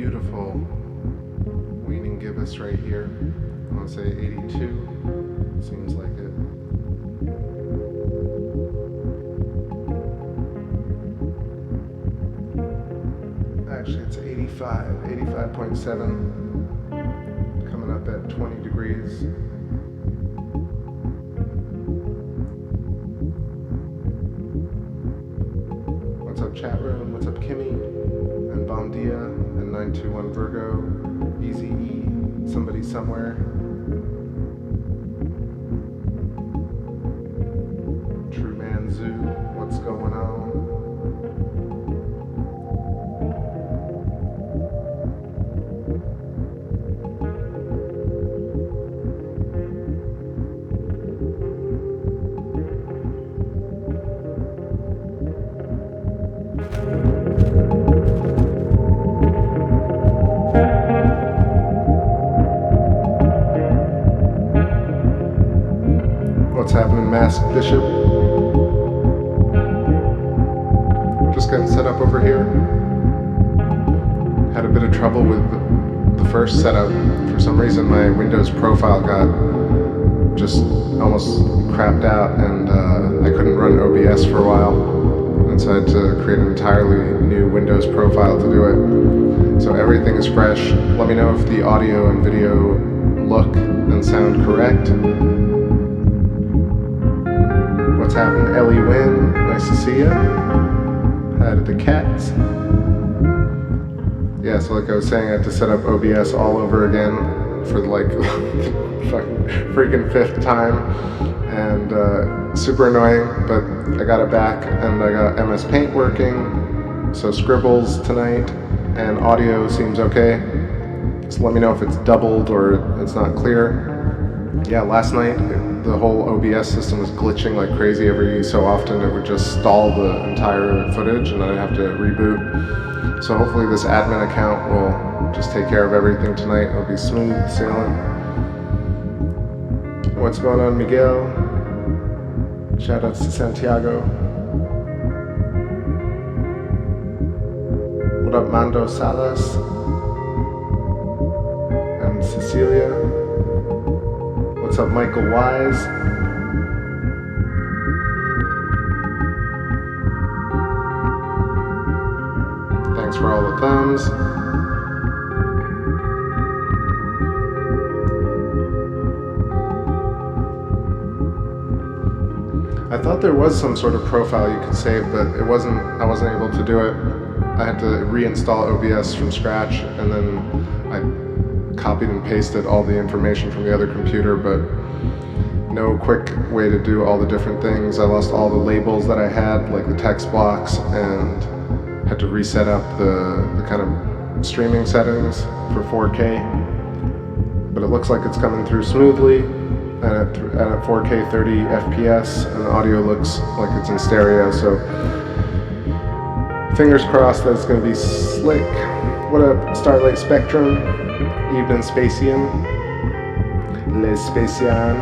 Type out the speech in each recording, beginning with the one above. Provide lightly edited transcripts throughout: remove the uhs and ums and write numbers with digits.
beautiful weaning gibbous right here. I want to say 82. Seems like it. Actually, it's 85.7. Coming up at 20 degrees. What's up, chat room? What's up, Kimmy? And Bom Dia? And 921 Virgo? Easy E? Somebody somewhere? True Man Zoo? What's going on? What's happening, Masked Bishop? Just getting set up over here. Had a bit of trouble with the first setup. For some reason my Windows profile got just almost crapped out, and I couldn't run OBS for a while. And so I had to create an entirely new Windows profile to do it. So everything is fresh. Let me know if the audio and video look and sound correct. What's happened, Ellie Wynn? Nice to see you. Hi to the cats. Yeah, so like I was saying, I had to set up OBS all over again for like fucking freaking 5th time, and super annoying, but I got it back, and I got MS Paint working, so scribbles tonight, and audio seems okay. So let me know if it's doubled or it's not clear. Yeah, last night the whole OBS system was glitching like crazy. Every so often it would just stall the entire footage, and then I'd have to reboot. So hopefully this admin account will just take care of everything tonight. It'll be smooth sailing. What's going on, Miguel? Shoutouts to Santiago. What up, Mando Salas? And Cecilia. What's up, Michael Wise? Thanks for all the thumbs. I thought there was some sort of profile you could save, but I wasn't able to do it. I had to reinstall OBS from scratch, and then I copied and pasted all the information from the other computer, but no quick way to do all the different things. I lost all the labels that I had, like the text blocks, and had to reset up the kind of streaming settings for 4K. But it looks like it's coming through smoothly, and at 4K 30 FPS, and the audio looks like it's in stereo, so fingers crossed that it's going to be slick. What up, Starlight Spectrum? Evening Spacian, Les Spacian.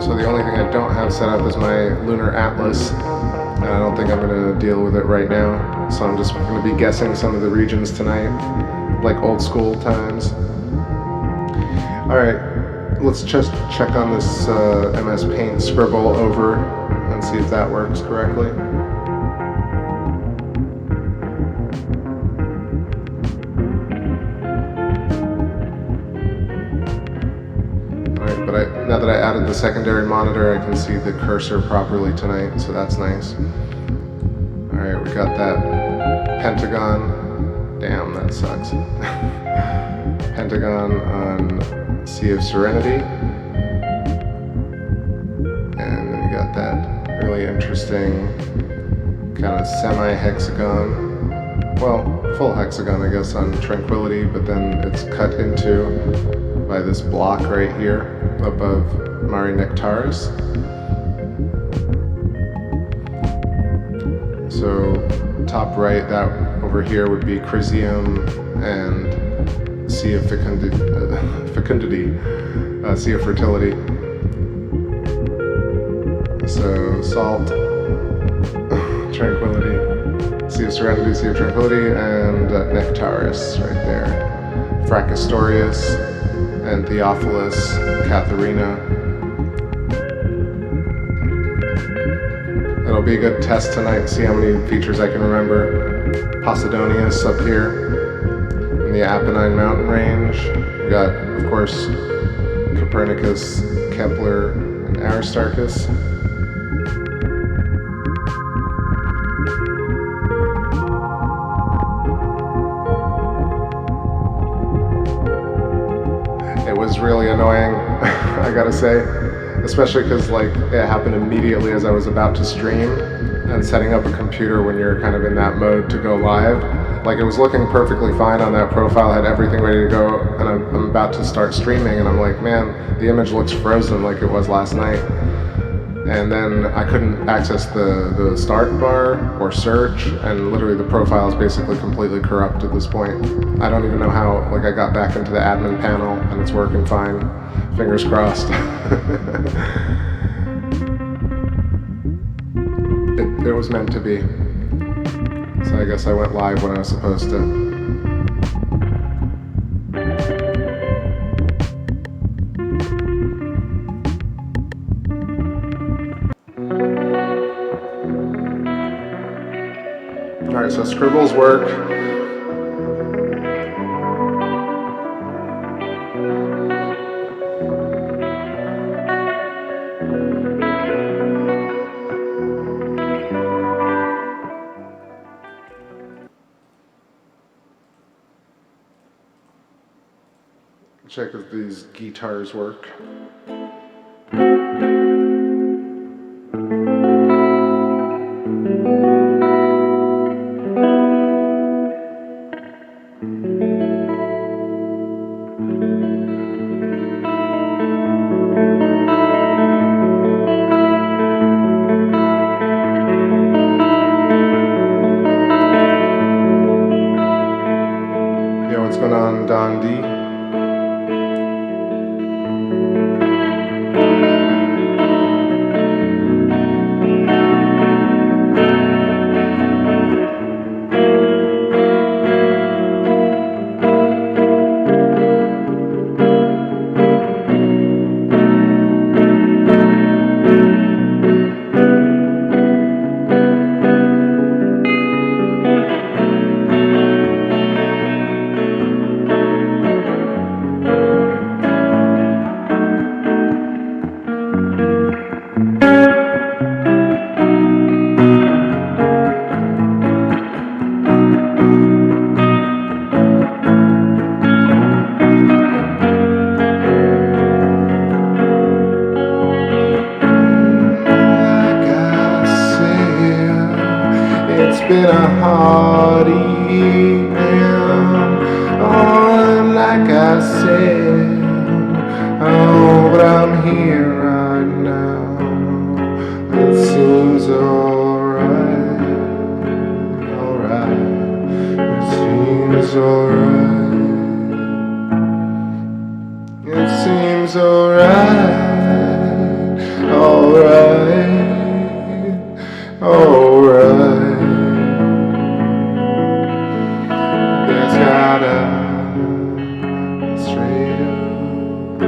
So the only thing I don't have set up is my Lunar Atlas, and I don't think I'm going to deal with it right now. So I'm just going to be guessing some of the regions tonight, like old school times. Alright, let's just check on this MS Paint scribble over and see if that works correctly. But now that I added the secondary monitor, I can see the cursor properly tonight, so that's nice. Alright, we got that pentagon. Damn, that sucks. Pentagon on Sea of Serenity. And then we got that really interesting kind of semi-hexagon. Well, full hexagon, I guess, on Tranquility, but then it's cut into by this block right here above Mare Nectaris. So top right, that over here would be Chrysium and Sea of Fecundity, Sea of Fertility. So Salt, Tranquility, Sea of Serenity, Sea of Tranquility, and Nectaris right there. Fracastorius and Theophilus, Katharina. It'll be a good test tonight, see how many features I can remember. Posidonia up here in the Apennine mountain range. We got, of course, Copernicus, Kepler, and Aristarchus. It was really annoying, I gotta say. Especially because like it happened immediately as I was about to stream, and setting up a computer when you're kind of in that mode to go live. Like it was looking perfectly fine on that profile, had everything ready to go, and I'm about to start streaming, and I'm like, man, the image looks frozen like it was last night. And then I couldn't access the start bar or search, and literally the profile is basically completely corrupt at this point. I don't even know how, like I got back into the admin panel and it's working fine. Fingers crossed. It was meant to be. So I guess I went live when I was supposed to. Alright, so scribbles work. Check if these guitars work. Yeah, what's going on, Don D? been a hard evening. Oh, like I said, oh, but I'm here right now. It seems alright, alright. It seems alright. It seems alright, alright, alright. There's gotta straight up,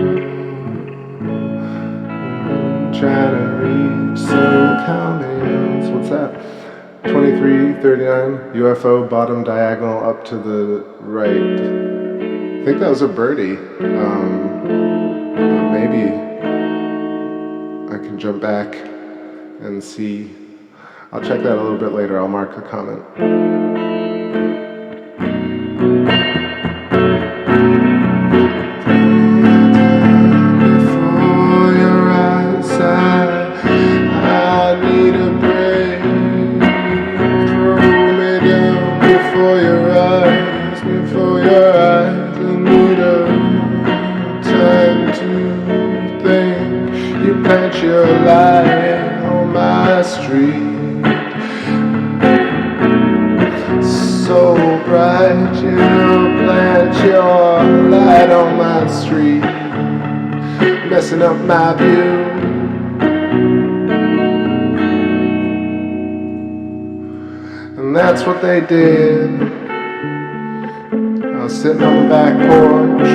try to reach some comments. What's that? 2339 UFO bottom diagonal up to the right. I think that was a birdie. But maybe can jump back and see. I'll check that a little bit later. I'll mark the comment. Before your eyes, I need a break. Throw me down before your eyes, before your eyes. I need a time to think. You plant your light on my street. So bright, you plant your light on my street, messing up my view. And that's what they did. I was sitting on the back porch.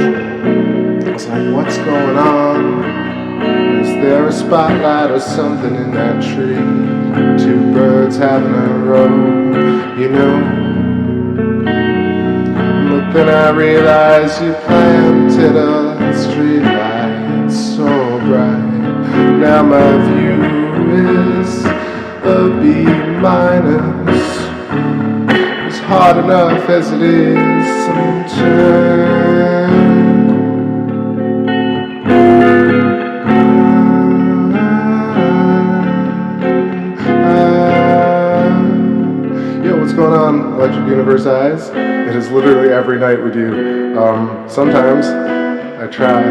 I was like, what's going on? Is there a spotlight or something in that tree? Two birds having a row, you know. But then I realized you planted a street light so bright. Now my view is a B minus. It's hard enough as it is sometimes. What's going on, Electric Universe Eyes? It is literally every night we do. Sometimes I try,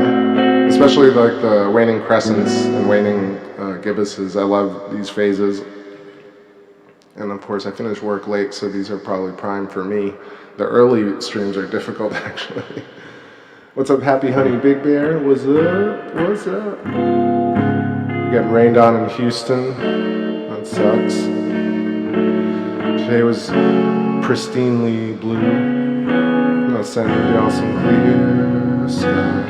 especially like the waning crescents and waning gibbuses. I love these phases. And of course I finish work late, so these are probably prime for me. The early streams are difficult actually. What's up, Happy Honey Big Bear? What's up? What's up? Getting rained on in Houston. That sucks. Today was pristinely blue. I'll send y'all some clear skies.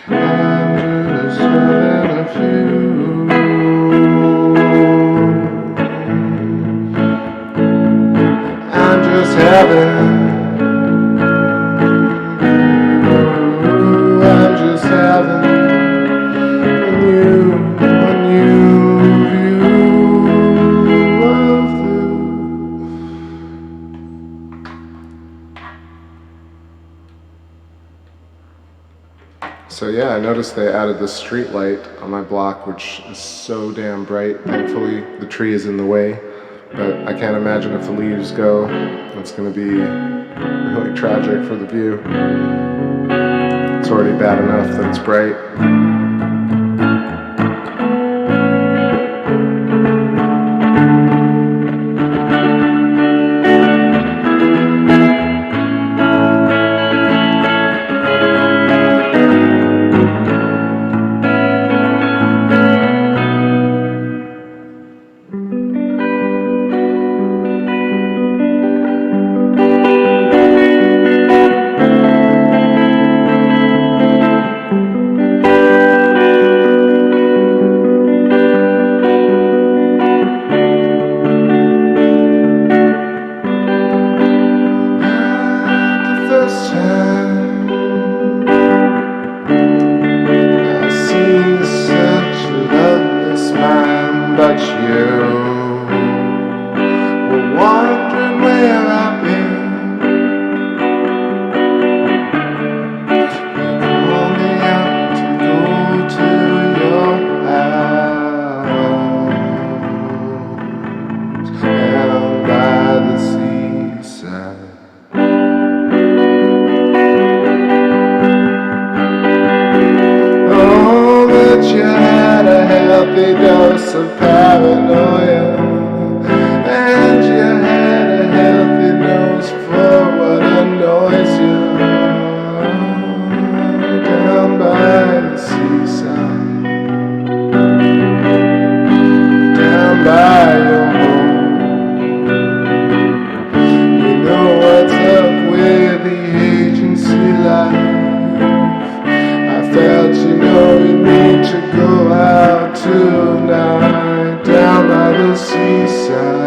I'm just having a few. I'm just having. I'm just having a new view. So yeah, I noticed they added the street light on my block, which is so damn bright. Thankfully, the tree is in the way, but I can't imagine if the leaves go, it's going to be really tragic for the view. It's already bad enough that it's bright. Of paranoia, and you had a healthy nose for what annoys you. Down by the seaside, down by your home. You know what's up with the agency life. I felt you know you need to go out tonight, down by the seaside,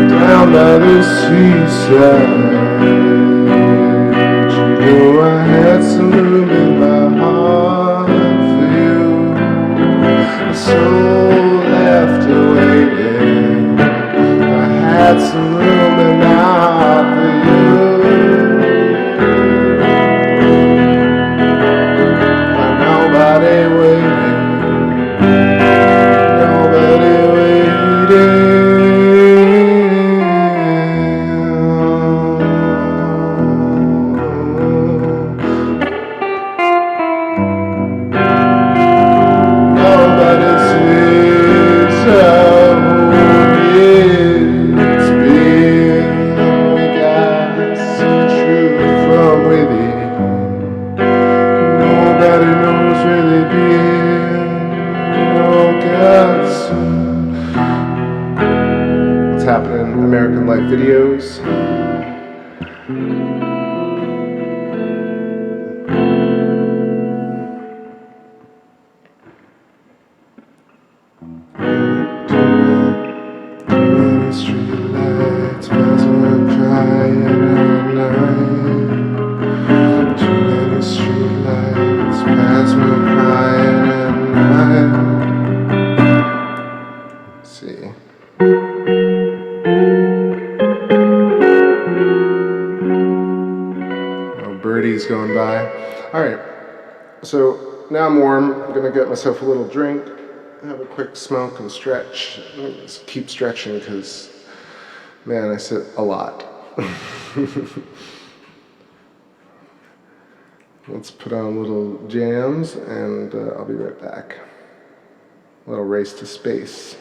down by the seaside. You know I had some room in my heart. with it. Nobody knows where they've been. No guts. What's happening in American Life videos? Going by. All right, so now I'm warm. I'm gonna get myself a little drink, have a quick smoke and stretch. Just keep stretching because, man, I sit a lot. Let's put on little jams and I'll be right back. A little race to space.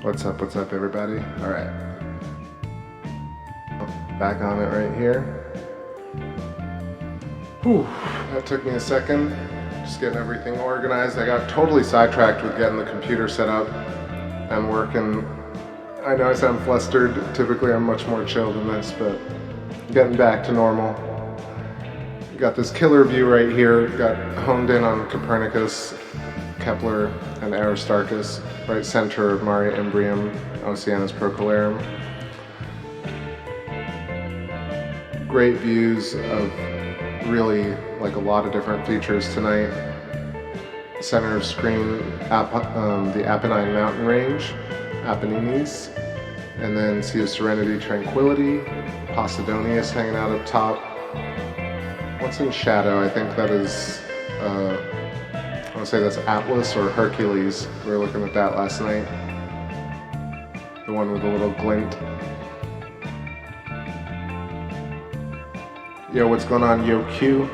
What's up, everybody? Alright. Back on it right here. Whew, that took me a second. Just getting everything organized. I got totally sidetracked with getting the computer set up and working. I know I sound flustered. Typically I'm much more chill than this, but getting back to normal. Got this killer view right here. Got honed in on Copernicus, Kepler, and Aristarchus, right center of Mare Imbrium, Oceanus Procellarum. Great views of really like a lot of different features tonight. Center of screen, the Apennine mountain range, Apennines, and then Sea of Serenity, Tranquility, Posidonia is hanging out up top. What's in shadow? I think that is, I want to say that's Atlas or Hercules. We were looking at that last night. The one with a little glint. Yo, what's going on, Yo Q?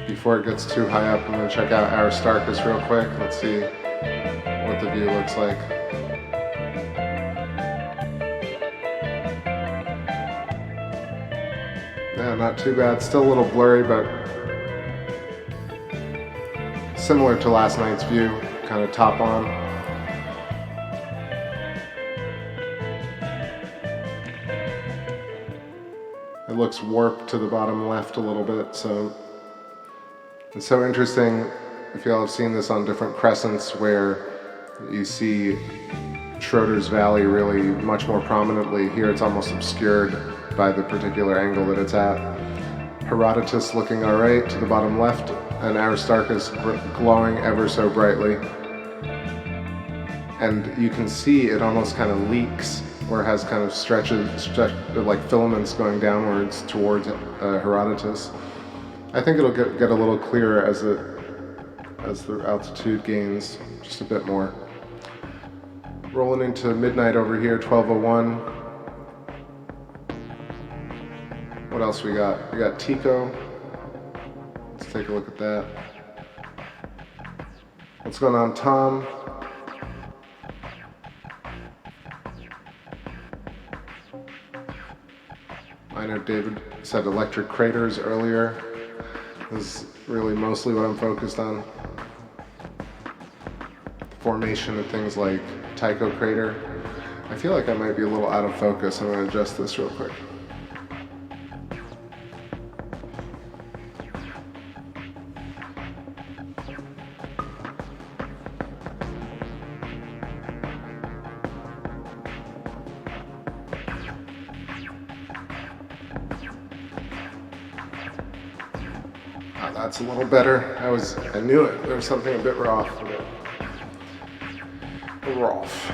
Before it gets too high up, I'm going to check out Aristarchus real quick. Let's see what the view looks like. Yeah, not too bad. Still a little blurry, but similar to last night's view, kind of top on. It looks warped to the bottom left a little bit, so it's so interesting if y'all have seen this on different crescents where you see Schroeder's Valley really much more prominently. Here it's almost obscured by the particular angle that it's at. Herodotus looking alright to the bottom left, and Aristarchus glowing ever so brightly. And you can see it almost kind of leaks, or has kind of stretches, like filaments going downwards towards Herodotus. I think it'll get a little clearer as the altitude gains just a bit more. Rolling into midnight over here, 12:01. What else we got? We got Tycho. Let's take a look at that. What's going on, Tom? I know David said electric craters earlier. This is really mostly what I'm focused on. The formation of things like Tycho crater. I feel like I might be a little out of focus. I'm going to adjust this real quick. That's a little better. I knew it. There was something a bit off. Rough.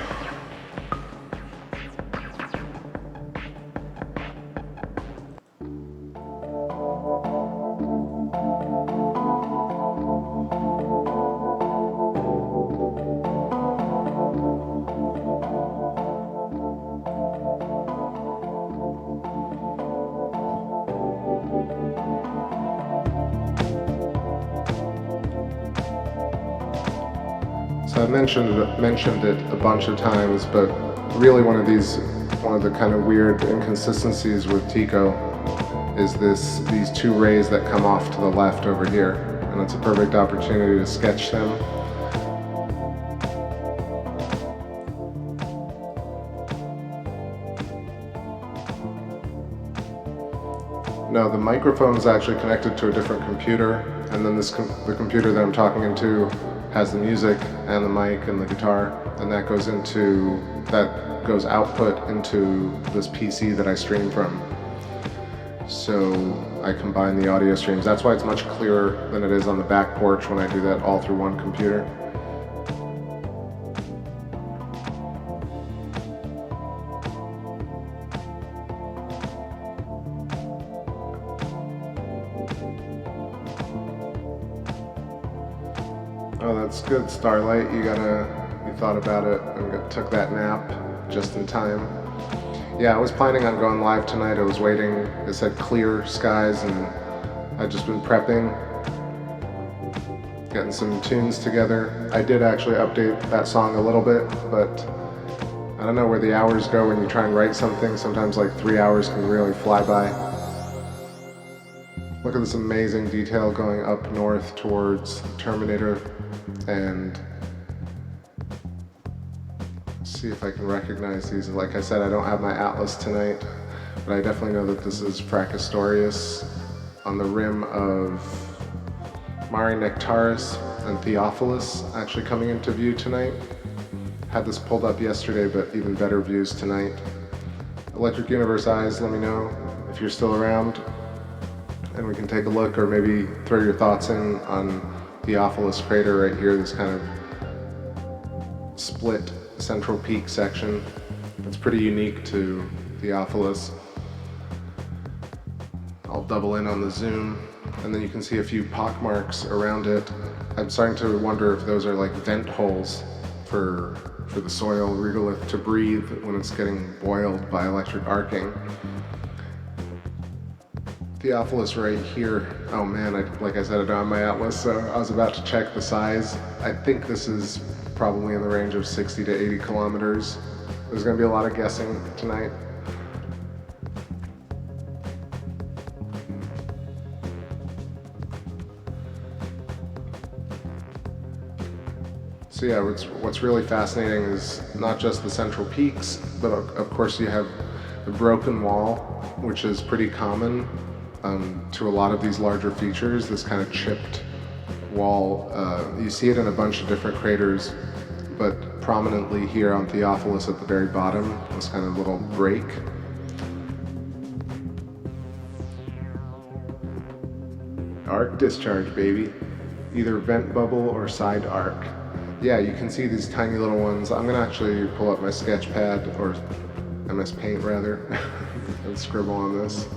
So I've mentioned it a bunch of times, but really one of the kind of weird inconsistencies with Tycho is these two rays that come off to the left over here, and it's a perfect opportunity to sketch them. No, the microphone is actually connected to a different computer, and then the computer that I'm talking into has the music and the mic and the guitar, and that goes output into this PC that I stream from. So I combine the audio streams. That's why it's much clearer than it is on the back porch when I do that all through one computer. Oh, that's good, Starlight. You thought about it and took that nap just in time. Yeah, I was planning on going live tonight. I was waiting. It said clear skies, and I'd just been prepping, getting some tunes together. I did actually update that song a little bit, but I don't know where the hours go when you try and write something. Sometimes like 3 hours can really fly by. Look at this amazing detail going up north towards Terminator, and see if I can recognize these. Like I said, I don't have my atlas tonight, but I definitely know that this is Fracastorius on the rim of Mare Nectaris and Theophilus actually coming into view tonight. Had this pulled up yesterday, but even better views tonight. Electric Universe Eyes, let me know if you're still around, and we can take a look, or maybe throw your thoughts in on Theophilus crater right here, this kind of split central peak section. It's pretty unique to Theophilus. I'll double in on the zoom, and then you can see a few pockmarks around it. I'm starting to wonder if those are like vent holes for the soil regolith to breathe when it's getting boiled by electric arcing. Theophilus right here. Oh man, like I said, I don't have my atlas, so I was about to check the size. I think this is probably in the range of 60 to 80 kilometers. There's gonna be a lot of guessing tonight. So yeah, what's really fascinating is not just the central peaks, but of course you have the broken wall, which is pretty common to a lot of these larger features, this kind of chipped wall. You see it in a bunch of different craters, but prominently here on Theophilus at the very bottom, this kind of little break. Arc discharge, baby. Either vent bubble or side arc. Yeah, you can see these tiny little ones. I'm gonna actually pull up my sketch pad, or MS Paint rather, and scribble on this.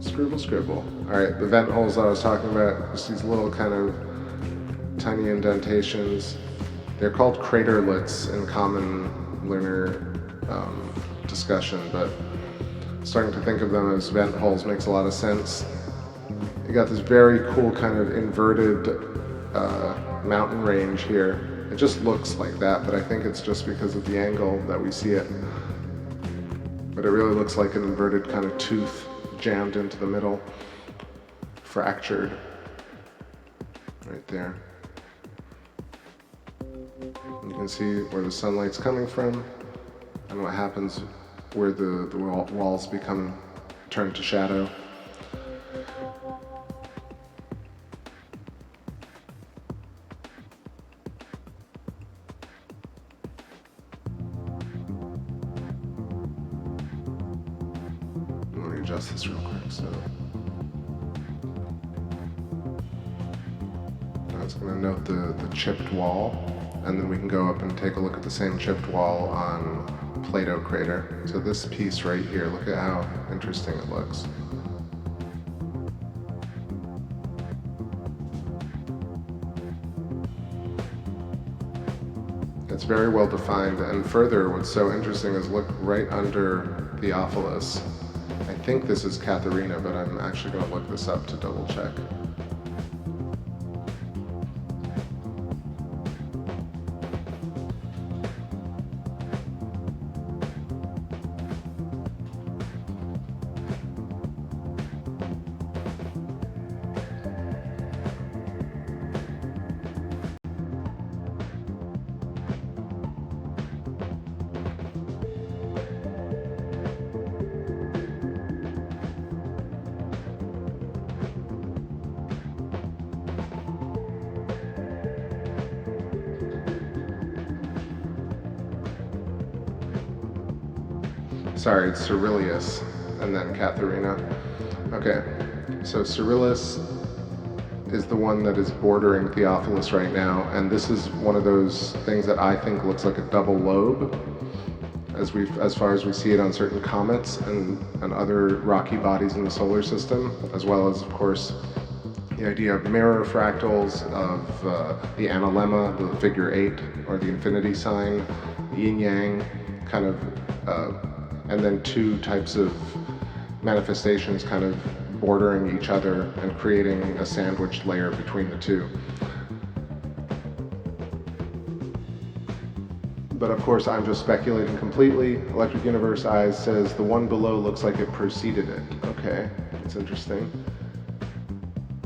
Scribble, scribble. All right, the vent holes I was talking about, just these little kind of tiny indentations. They're called craterlets in common lunar discussion, but starting to think of them as vent holes makes a lot of sense. You got this very cool kind of inverted mountain range here. It just looks like that, but I think it's just because of the angle that we see it. But it really looks like an inverted kind of tooth jammed into the middle, fractured right there. You can see where the sunlight's coming from and what happens where the walls turn to shadow. Let me adjust this real quick. So now it's going to note the chipped wall, and then we can go up and take a look at the same chipped wall on Plato crater. So this piece right here, look at how interesting it looks. It's very well defined, and further, what's so interesting is look right under Theophilus. I think this is Katharina, but I'm actually going to look this up to double check. Sorry, it's Cyrillus, and then Katharina. Okay, so Cyrillus is the one that is bordering Theophilus right now, and this is one of those things that I think looks like a double lobe, as far as we see it on certain comets and other rocky bodies in the solar system, as well as, of course, the idea of mirror fractals, of the analemma, the figure 8, or the infinity sign, the yin-yang, kind of, and then two types of manifestations kind of bordering each other and creating a sandwiched layer between the two. But of course, I'm just speculating completely. Electric Universe Eyes says the one below looks like it preceded it. Okay, that's interesting.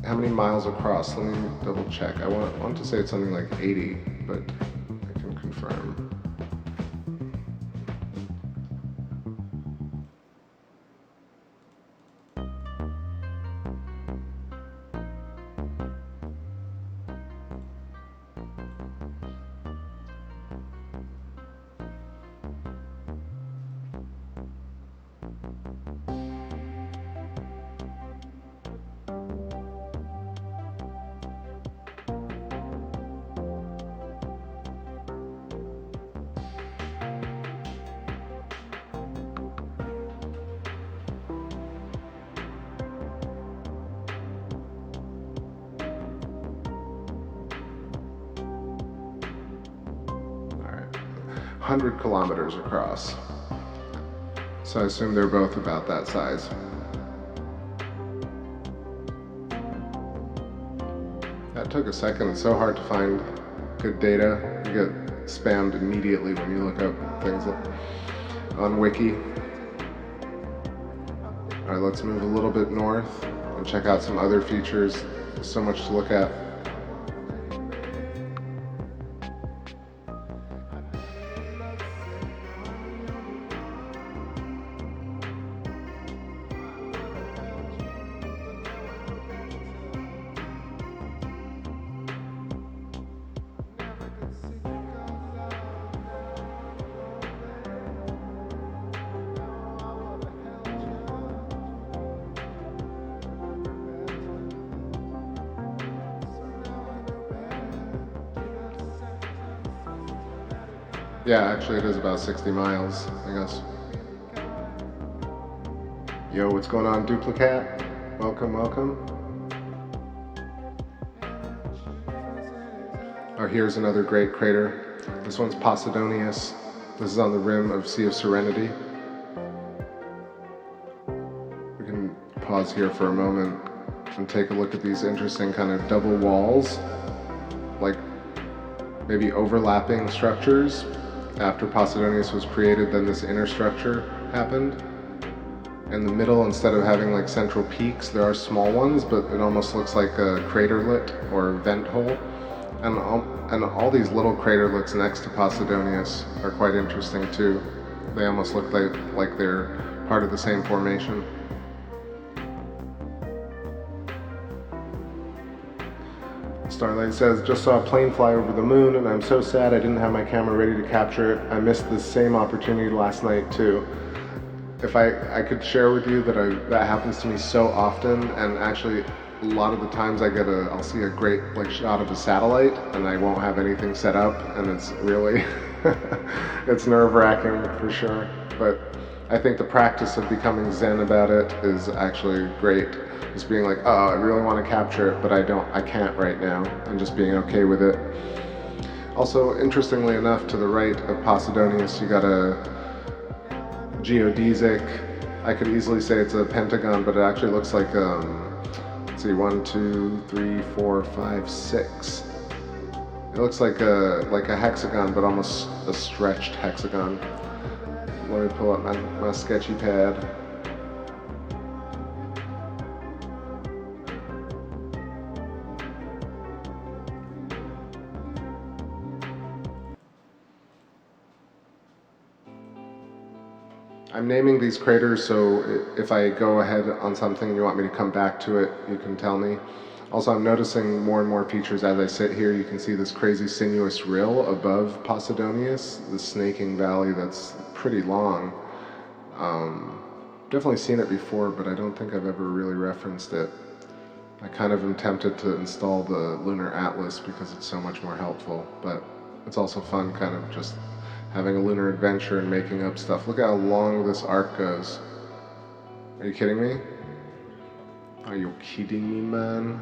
How many miles across? Let me double check. I want to say it's something like 80, but I can confirm. All right, 100 kilometers across. So I assume they're both about that size. That took a second. It's so hard to find good data. You get spammed immediately when you look up things on Wiki. All right, let's move a little bit north and check out some other features. There's so much to look at. Yeah, actually it is about 60 miles, I guess. Yo, what's going on, Duplicate? Welcome, welcome. Oh, here's another great crater. This one's Posidonia. This is on the rim of Sea of Serenity. We can pause here for a moment and take a look at these interesting kind of double walls, like maybe overlapping structures. After Posidonia was created, then this inner structure happened. In the middle, instead of having like central peaks, there are small ones, but it almost looks like a craterlet or vent hole. And all these little craterlets next to Posidonia are quite interesting too. They almost look like they're part of the same formation. Starlight says, just saw a plane fly over the moon and I'm so sad I didn't have my camera ready to capture it. I missed the same opportunity last night too. If I could share with you that happens to me so often, and actually a lot of the times I'll see a great shot of a satellite and I won't have anything set up, and it's really, it's nerve-wracking for sure. But I think the practice of becoming zen about it is actually great. Just being like, oh, I really want to capture it, but I can't right now, and just being okay with it. Also, interestingly enough, to the right of Posidonia, you got a geodesic. I could easily say it's a pentagon, but it actually looks like, let's see, 1, 2, 3, 4, 5, 6. It looks like a hexagon, but almost a stretched hexagon. Let me pull up my sketchy pad. I'm naming these craters, so if I go ahead on something and you want me to come back to it, you can tell me. Also, I'm noticing more and more features as I sit here. You can see this crazy sinuous rill above Posidonia, the snaking valley that's pretty long. Definitely seen it before, but I don't think I've ever really referenced it. I kind of am tempted to install the Lunar Atlas because it's so much more helpful, but it's also fun kind of just having a lunar adventure and making up stuff. Look how long this arc goes. Are you kidding me? Are you kidding me, man?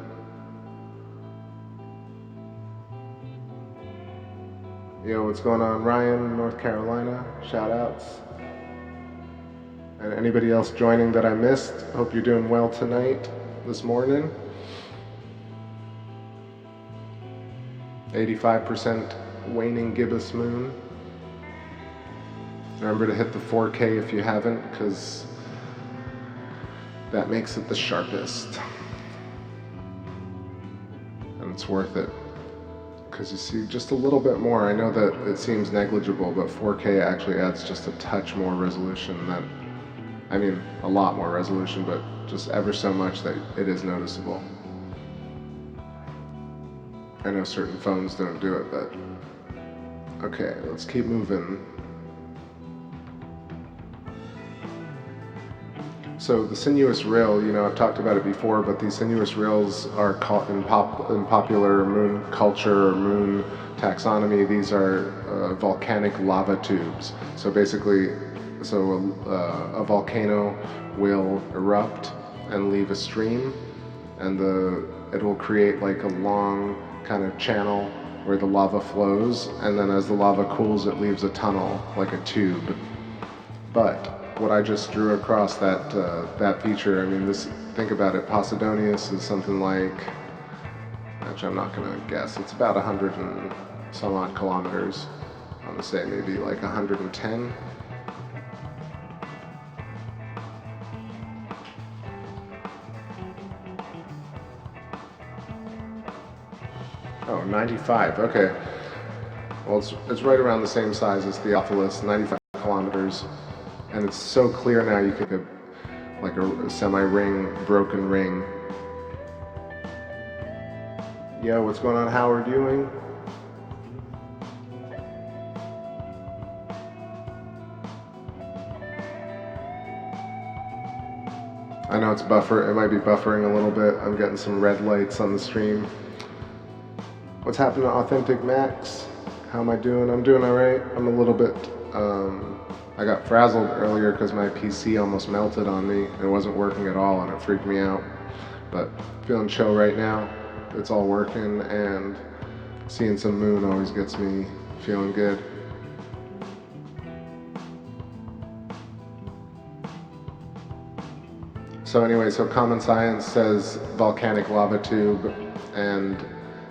Yo, what's going on, Ryan, North Carolina? Shout outs. And anybody else joining that I missed, hope you're doing well tonight, this morning. 85% waning gibbous moon. Remember to hit the 4K if you haven't, because that makes it the sharpest. And it's worth it, because you see just a little bit more. I know that it seems negligible, but 4K actually adds just a touch more resolution. That, I mean, a lot more resolution, but just ever so much that it is noticeable. I know certain phones don't do it, but okay, let's keep moving. So the Sinuous rill, you know, I've talked about it before, but these Sinuous rills are caught in popular moon culture or moon taxonomy. These are volcanic lava tubes. So basically, a volcano will erupt and leave a stream, and it will create like a long kind of channel where the lava flows, and then as the lava cools, it leaves a tunnel like a tube. But what I just drew across that feature, I mean, think about it, Posidonia is something like, actually I'm not gonna guess, it's about 100 and some odd kilometers. I'm gonna say maybe like 110. Oh, 95, okay. Well, it's right around the same size as Theophilus, 95 kilometers. And it's so clear now, you could get like a semi-ring, broken ring. Yo, what's going on, Howard Ewing? I know it's it might be buffering a little bit. I'm getting some red lights on the stream. What's happening to Authentic Max? How am I doing? I'm doing all right. I'm a little bit, I got frazzled earlier because my PC almost melted on me. It wasn't working at all and it freaked me out. But feeling chill right now. It's all working, and seeing some moon always gets me feeling good. So anyway, so common science says volcanic lava tube, and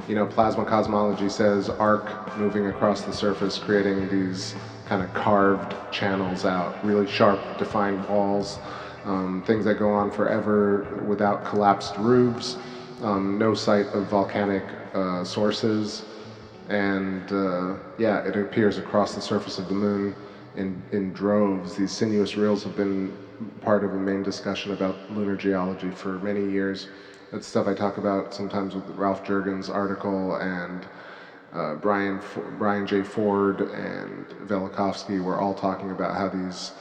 you know, plasma cosmology says arc moving across the surface, creating these kind of carved channels out, really sharp, defined walls, things that go on forever without collapsed roofs, no sight of volcanic sources, and yeah, it appears across the surface of the moon in droves. These Sinuous rills have been part of a main discussion about lunar geology for many years. That's stuff I talk about sometimes with Ralph Jurgen's article, and Brian J. Ford and Velikovsky were all talking about how these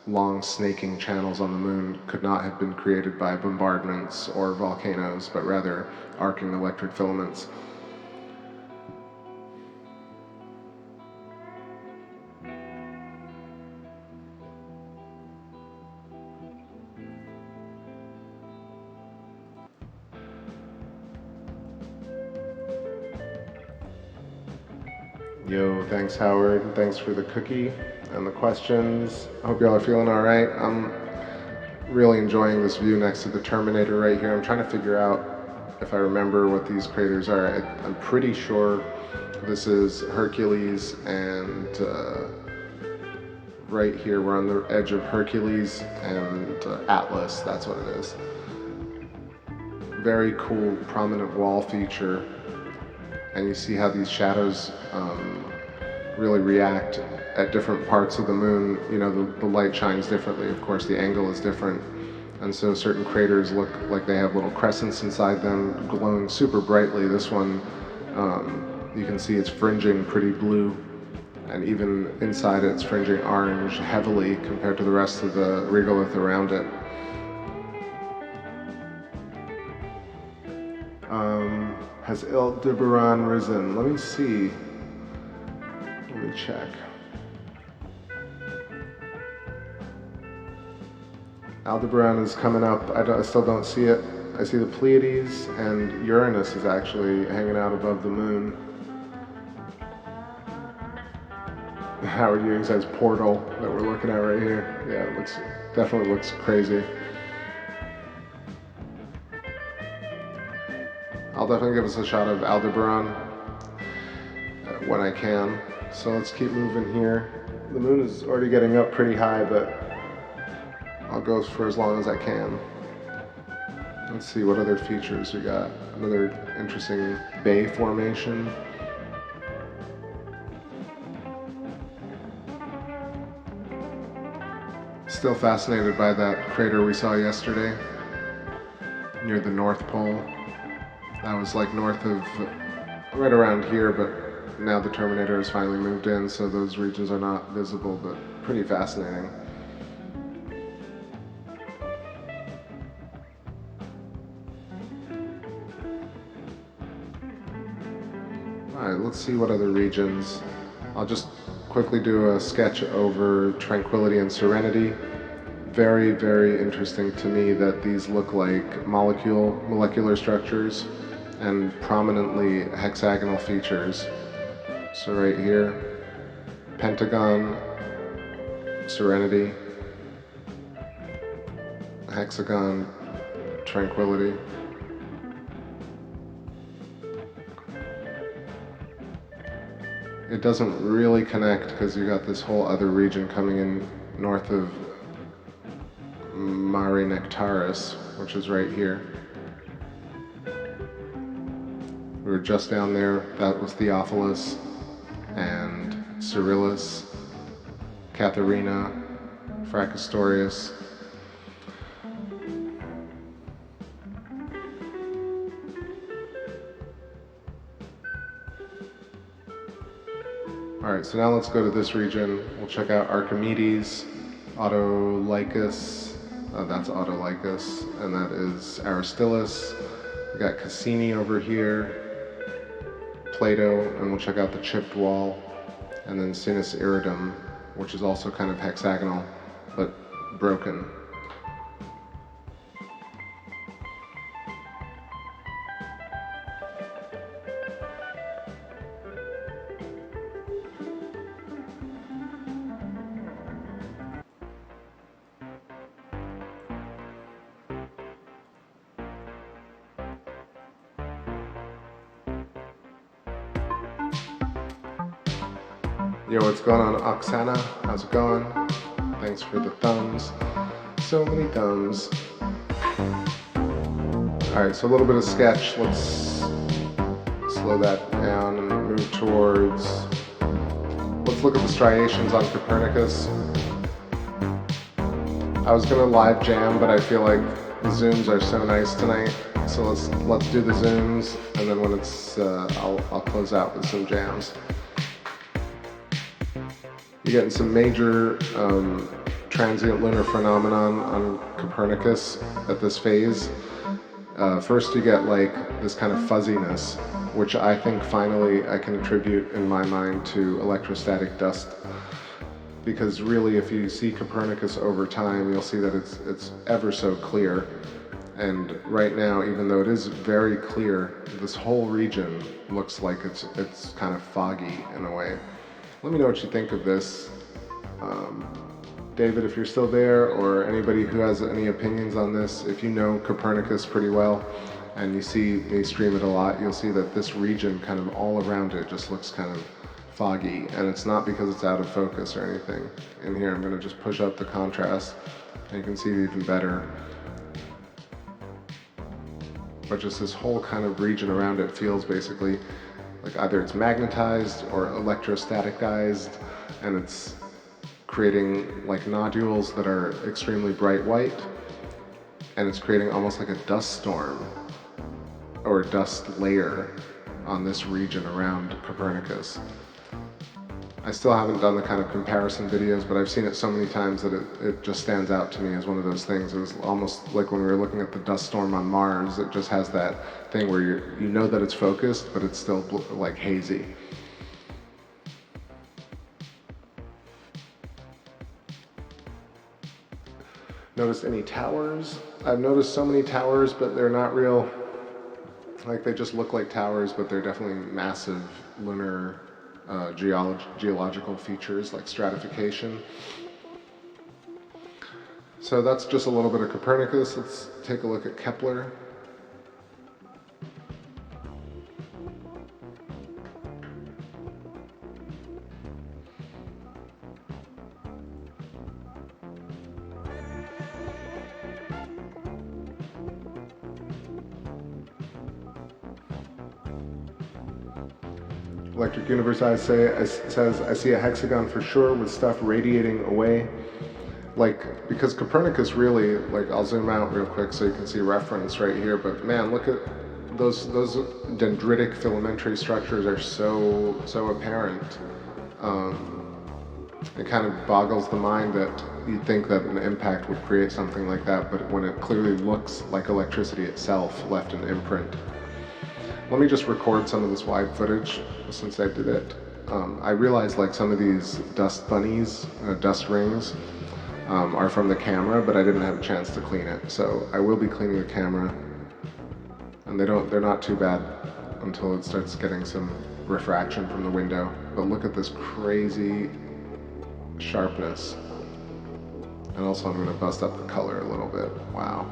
long snaking channels on the moon could not have been created by bombardments or volcanoes, but rather arcing electric filaments. Yo, thanks Howard, thanks for the cookie and the questions. I hope y'all are feeling all right. I'm really enjoying this view next to the Terminator right here. I'm trying to figure out if I remember what these craters are. I'm pretty sure this is Hercules, and right here we're on the edge of Hercules and Atlas, that's what it is. Very cool prominent wall feature. And you see how these shadows really react at different parts of the moon. You know, the light shines differently, of course, the angle is different. And so certain craters look like they have little crescents inside them, glowing super brightly. This one, you can see it's fringing pretty blue, and even inside it's fringing orange heavily compared to the rest of the regolith around it. Has Aldebaran risen? Let me see. Let me check. Aldebaran is coming up. I still don't see it. I see the Pleiades, and Uranus is actually hanging out above the moon. Howard Ewing's portal that we're looking at right here. Yeah, it definitely looks crazy. I'll definitely give us a shot of Aldebaran when I can. So let's keep moving here. The moon is already getting up pretty high, but I'll go for as long as I can. Let's see what other features we got. Another interesting bay formation. Still fascinated by that crater we saw yesterday near the North Pole. That was like north of, right around here, but now the Terminator has finally moved in, so those regions are not visible, but pretty fascinating. Alright, let's see what other regions. I'll just quickly do a sketch over Tranquility and Serenity. Very, very interesting to me that these look like molecular structures and prominently hexagonal features. So right here, Pentagon, Serenity, Hexagon, Tranquility. It doesn't really connect because you got this whole other region coming in north of Mare Nectaris, which is right here. We were just down there. That was Theophilus and Cyrillus, Katharina, Fracastorius. Alright, so now let's go to this region. We'll check out Archimedes, Autolycus, that's Autolycus, and that is Aristarchus. We got Cassini over here, Plato, and we'll check out the chipped wall, and then Sinus Iridum, which is also kind of hexagonal, but broken. Yo, what's going on, Oksana? How's it going? Thanks for the thumbs. So many thumbs. Alright, so a little bit of sketch. Let's slow that down and move towards... Let's look at the striations on Copernicus. I was gonna live jam, but I feel like the zooms are so nice tonight. So let's do the zooms, and then when it's I'll close out with some jams. You're getting some major transient lunar phenomenon on Copernicus at this phase. First you get like this kind of fuzziness, which I think finally I can attribute in my mind to electrostatic dust. Because really if you see Copernicus over time, you'll see that it's ever so clear. And right now, even though it is very clear, this whole region looks like it's kind of foggy in a way. Let me know what you think of this. David, if you're still there, or anybody who has any opinions on this, if you know Copernicus pretty well, and you see me stream it a lot, you'll see that this region, kind of all around it, just looks kind of foggy, and it's not because it's out of focus or anything. In here, I'm going to just push up the contrast, and you can see it even better. But just this whole kind of region around it feels basically like either it's magnetized or electrostaticized, and it's creating like nodules that are extremely bright white, and it's creating almost like a dust storm or a dust layer on this region around Copernicus. I still haven't done the kind of comparison videos, but I've seen it so many times that it just stands out to me as one of those things. It was almost like when we were looking at the dust storm on Mars, it just has that thing where you know that it's focused, but it's still like hazy. Noticed any towers? I've noticed so many towers, but they're not real. Like they just look like towers, but they're definitely massive lunar geological features like stratification. So that's just a little bit of Copernicus. Let's take a look at Kepler. Electric Universe says, I see a hexagon for sure with stuff radiating away. Like, because Copernicus really, like, I'll zoom out real quick so you can see reference right here, but man, look at those dendritic filamentary structures are so apparent. It kind of boggles the mind that you'd think that an impact would create something like that, but when it clearly looks like electricity itself left an imprint. Let me just record some of this wide footage since I did it. I realized like some of these dust bunnies, dust rings, are from the camera, but I didn't have a chance to clean it. So I will be cleaning the camera, and they're not too bad until it starts getting some refraction from the window. But look at this crazy sharpness. And also I'm gonna bust up the color a little bit. Wow.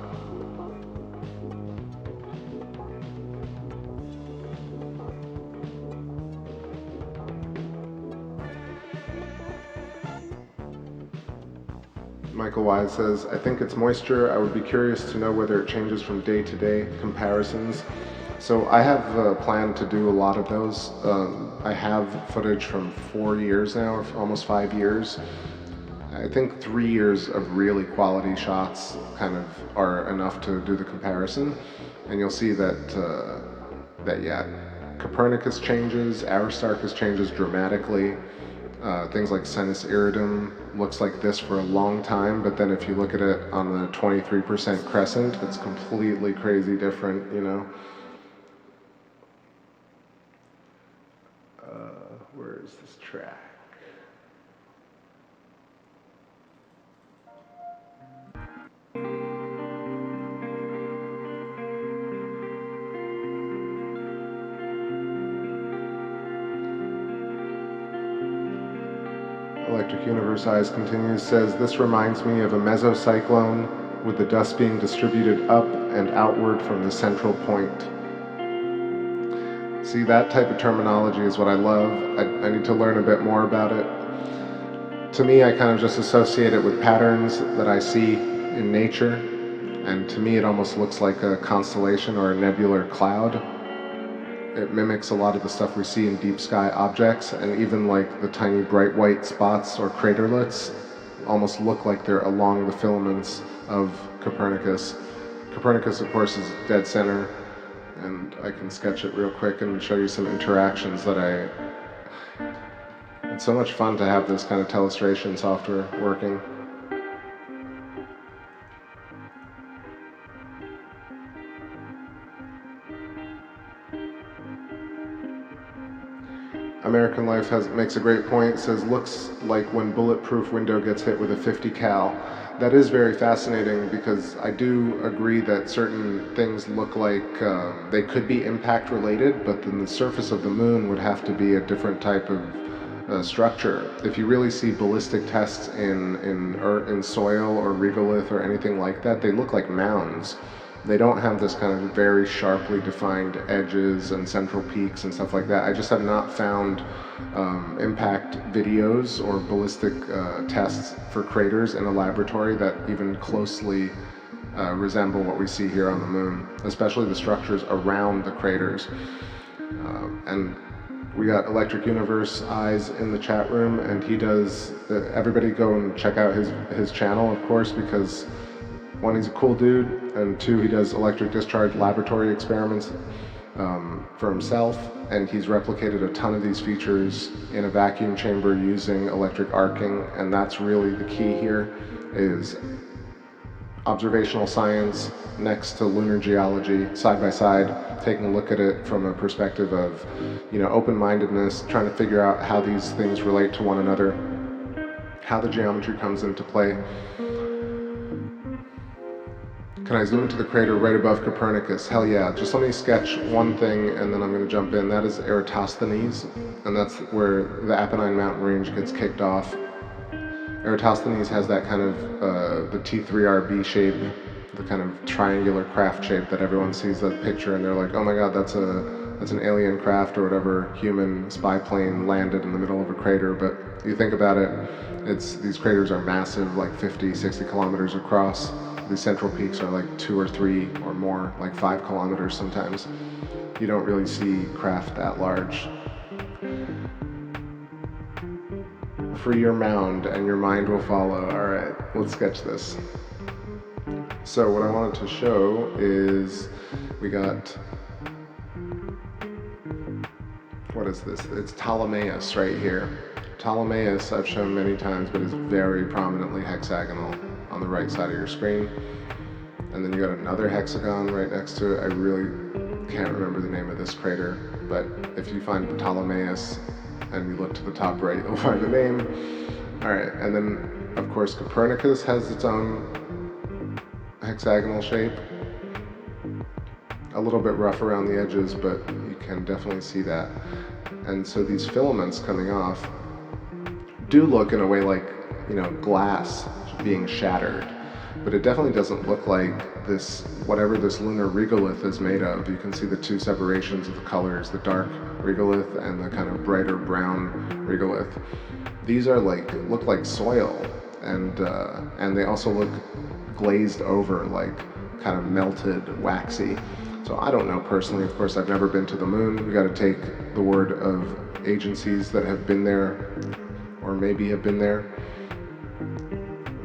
Michael Wise says, I think it's moisture. I would be curious to know whether it changes from day to day comparisons. So I have a plan to do a lot of those. I have footage from 4 years now, almost 5 years. I think 3 years of really quality shots kind of are enough to do the comparison. And you'll see that, yeah, Copernicus changes, Aristarchus changes dramatically. Things like Sinus Iridum looks like this for a long time, but then if you look at it on the 23% crescent, it's completely crazy different, you know. Where is this track? Electric Universe Eyes continues, says, this reminds me of a mesocyclone with the dust being distributed up and outward from the central point. See, that type of terminology is what I love. I need to learn a bit more about it. To me, I kind of just associate it with patterns that I see in nature, and to me it almost looks like a constellation or a nebular cloud. It mimics a lot of the stuff we see in deep sky objects, and even like the tiny bright white spots or craterlets almost look like they're along the filaments of Copernicus. Copernicus, of course, is dead center, and I can sketch it real quick and show you some interactions that it's so much fun to have this kind of telestration software working. American Life makes a great point, says, looks like when bulletproof window gets hit with a 50 cal. That is very fascinating because I do agree that certain things look like they could be impact related, but then the surface of the moon would have to be a different type of structure. If you really see ballistic tests in soil or regolith or anything like that, they look like mounds. They don't have this kind of very sharply defined edges and central peaks and stuff like that. I just have not found impact videos or ballistic tests for craters in a laboratory that even closely resemble what we see here on the moon, especially the structures around the craters. And we got Electric Universe Eyes in the chat room, and he does, everybody go and check out his channel, of course, because one, he's a cool dude, and two, he does electric discharge laboratory experiments for himself, and he's replicated a ton of these features in a vacuum chamber using electric arcing, and that's really the key here, is observational science next to lunar geology, side by side, taking a look at it from a perspective of, open-mindedness, trying to figure out how these things relate to one another, how the geometry comes into play. Can I zoom into the crater right above Copernicus? Hell yeah. Just let me sketch one thing and then I'm going to jump in. That is Eratosthenes. and that's where the Apennine mountain range gets kicked off. Eratosthenes has that kind of the T3RB shape, the kind of triangular craft shape that everyone sees that picture and they're like, oh my god, that's an alien craft or whatever human spy plane landed in the middle of a crater. But you think about it, these craters are massive, like 50, 60 kilometers across. These central peaks are like 2 or 3 or more, like 5 kilometers sometimes. You don't really see craft that large. Free your mound and your mind will follow. Alright, let's sketch this. So what I wanted to show is we got, what is this? It's Ptolemaeus right here. Ptolemaeus I've shown many times, but is very prominently hexagonal on the right side of your screen. And then you got another hexagon right next to it. I really can't remember the name of this crater, but if you find Ptolemaeus and you look to the top right, you'll find the name. Alright, and then of course Copernicus has its own hexagonal shape. A little bit rough around the edges, but you can definitely see that. And so these filaments coming off do look in a way like, you know, glass being shattered. But it definitely doesn't look like this, whatever this lunar regolith is made of. You can see the two separations of the colors, the dark regolith and the kind of brighter brown regolith. These are look like soil, and they also look glazed over, like kind of melted, waxy. So I don't know personally, of course I've never been to the moon. We gotta take the word of agencies that have been there, or maybe have been there.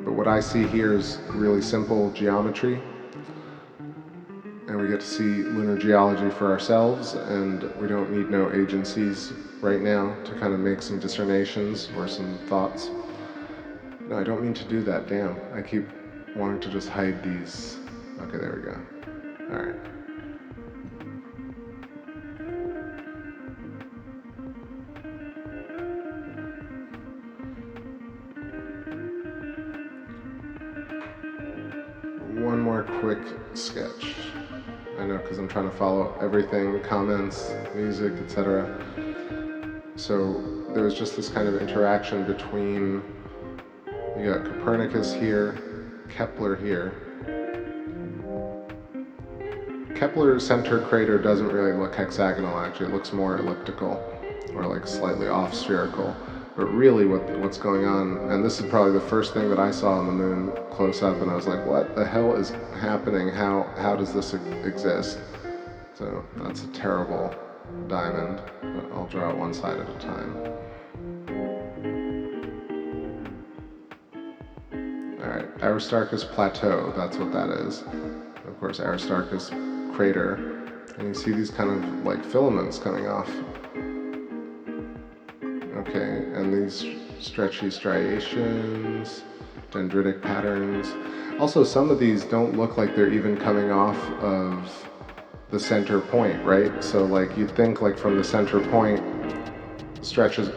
But what I see here is really simple geometry, and we get to see lunar geology for ourselves, and we don't need no agencies right now to kind of make some discernations or some thoughts. No, I don't mean to do that, damn. I keep wanting to just hide these. Okay, there we go. Alright. One more quick sketch. I know, because I'm trying to follow everything, comments, music, etc. So there was just this kind of interaction between, you got Copernicus here, Kepler here. Kepler's center crater doesn't really look hexagonal actually, it looks more elliptical, or like slightly off spherical. But really what's going on, and this is probably the first thing that I saw on the moon close up, and I was like, what the hell is happening? How does this exist? So that's a terrible diamond, but I'll draw it one side at a time. Alright, Aristarchus Plateau, that's what that is. Of course, Aristarchus crater, and you see these kind of like filaments coming off. Okay, and these stretchy striations, dendritic patterns. Also, some of these don't look like they're even coming off of the center point, right? So like you'd think like from the center point, stretches,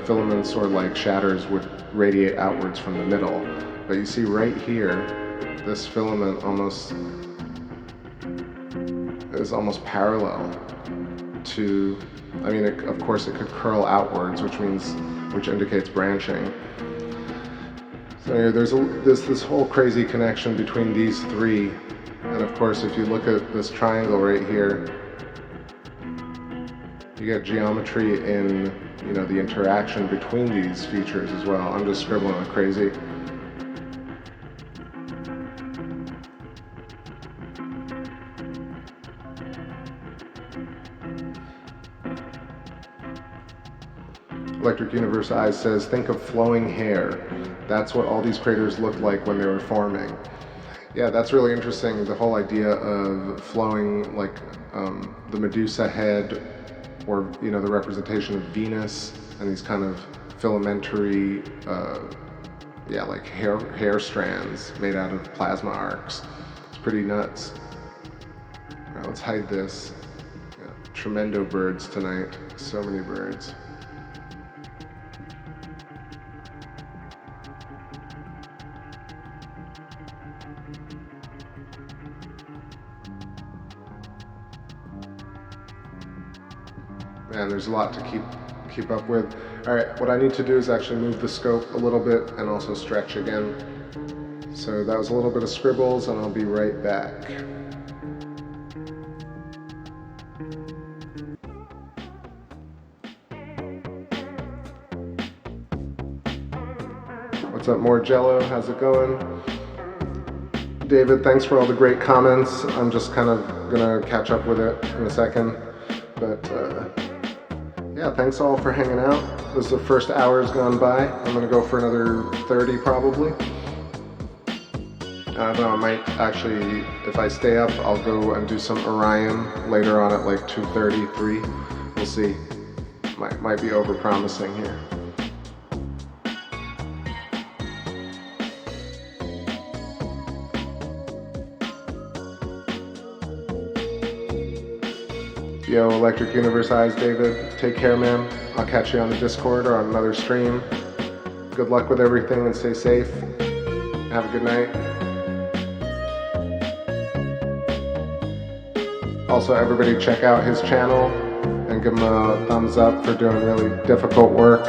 filaments or like shatters would radiate outwards from the middle. But you see right here, this filament is almost parallel to, I mean, of course it could curl outwards, which indicates branching. So anyway, there's this whole crazy connection between these three, and of course if you look at this triangle right here, you get geometry in, you know, the interaction between these features as well. I'm just scribbling like crazy. Electric Universe Eyes says, think of flowing hair. That's what all these craters looked like when they were forming. Yeah, that's really interesting, the whole idea of flowing, like the Medusa head, or, you know, the representation of Venus, and these kind of filamentary, yeah, like hair strands made out of plasma arcs. It's pretty nuts. All right, let's hide this. Yeah, tremendo birds tonight, so many birds. Man, there's a lot to keep keep up with. All right, what I need to do is actually move the scope a little bit and also stretch again. So that was a little bit of scribbles, and I'll be right back. What's up, more Jello? How's it going? David, thanks for all the great comments. I'm just kind of gonna catch up with it in a second. But yeah, thanks all for hanging out. This is the first hour's gone by. I'm gonna go for another 30 probably. I don't know, I might actually, if I stay up, I'll go and do some Orion later on at like 2:30, 3. We'll see. Might be over-promising here. Yo, Electric Universe Eyes, David. Take care, man. I'll catch you on the Discord or on another stream. Good luck with everything and stay safe. Have a good night. Also, everybody check out his channel and give him a thumbs up for doing really difficult work.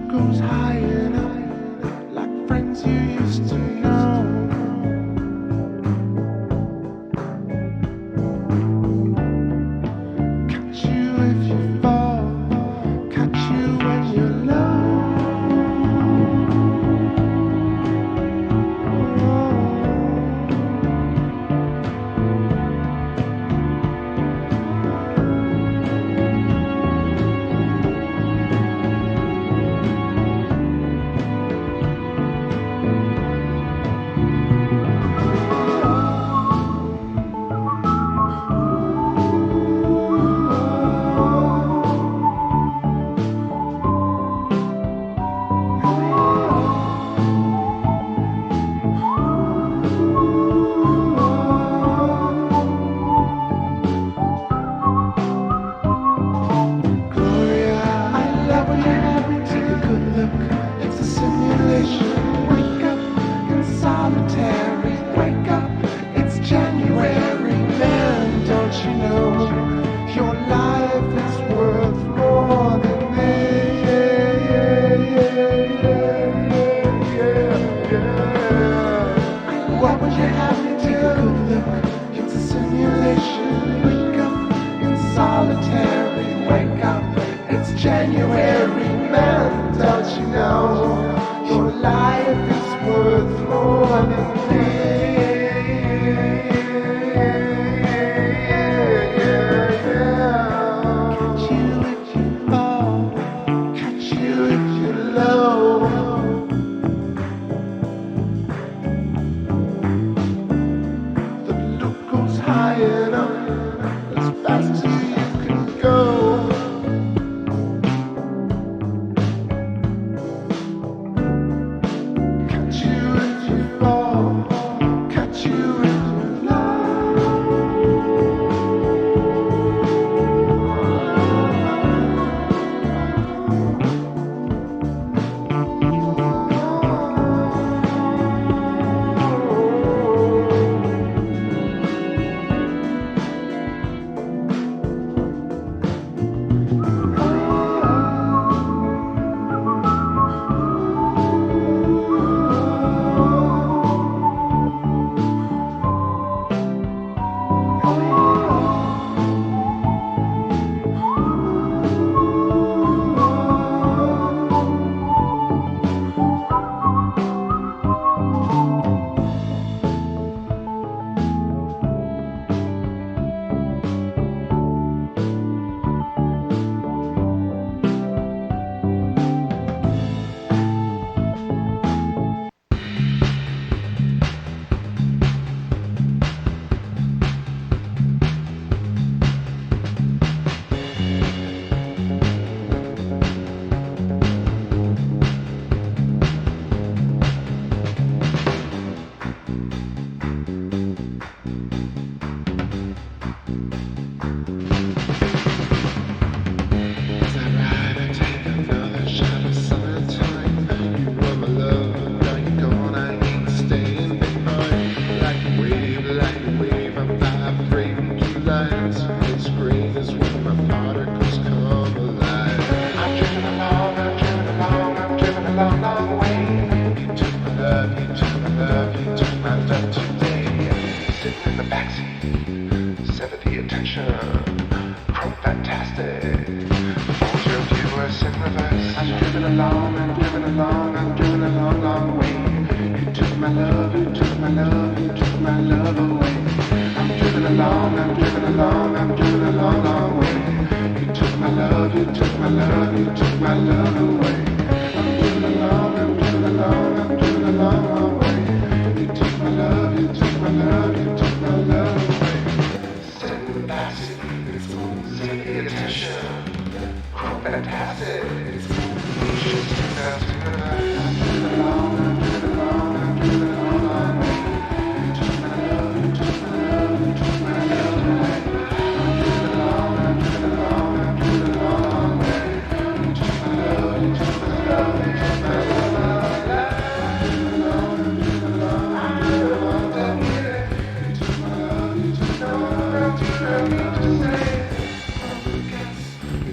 goes high and up, like friends you used to know. Catch you if you fall, catch you when you're low.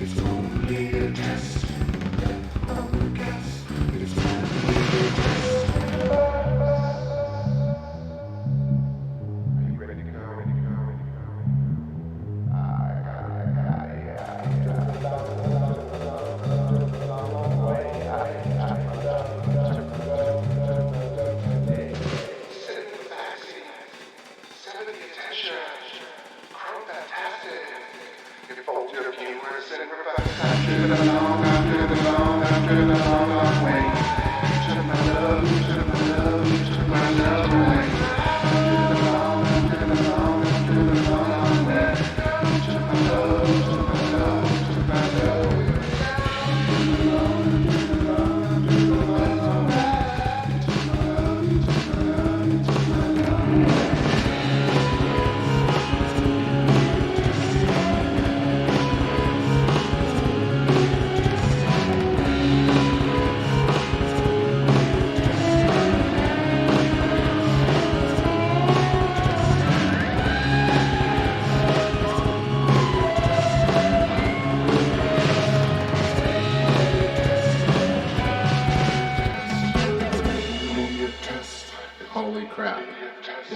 It's only a test.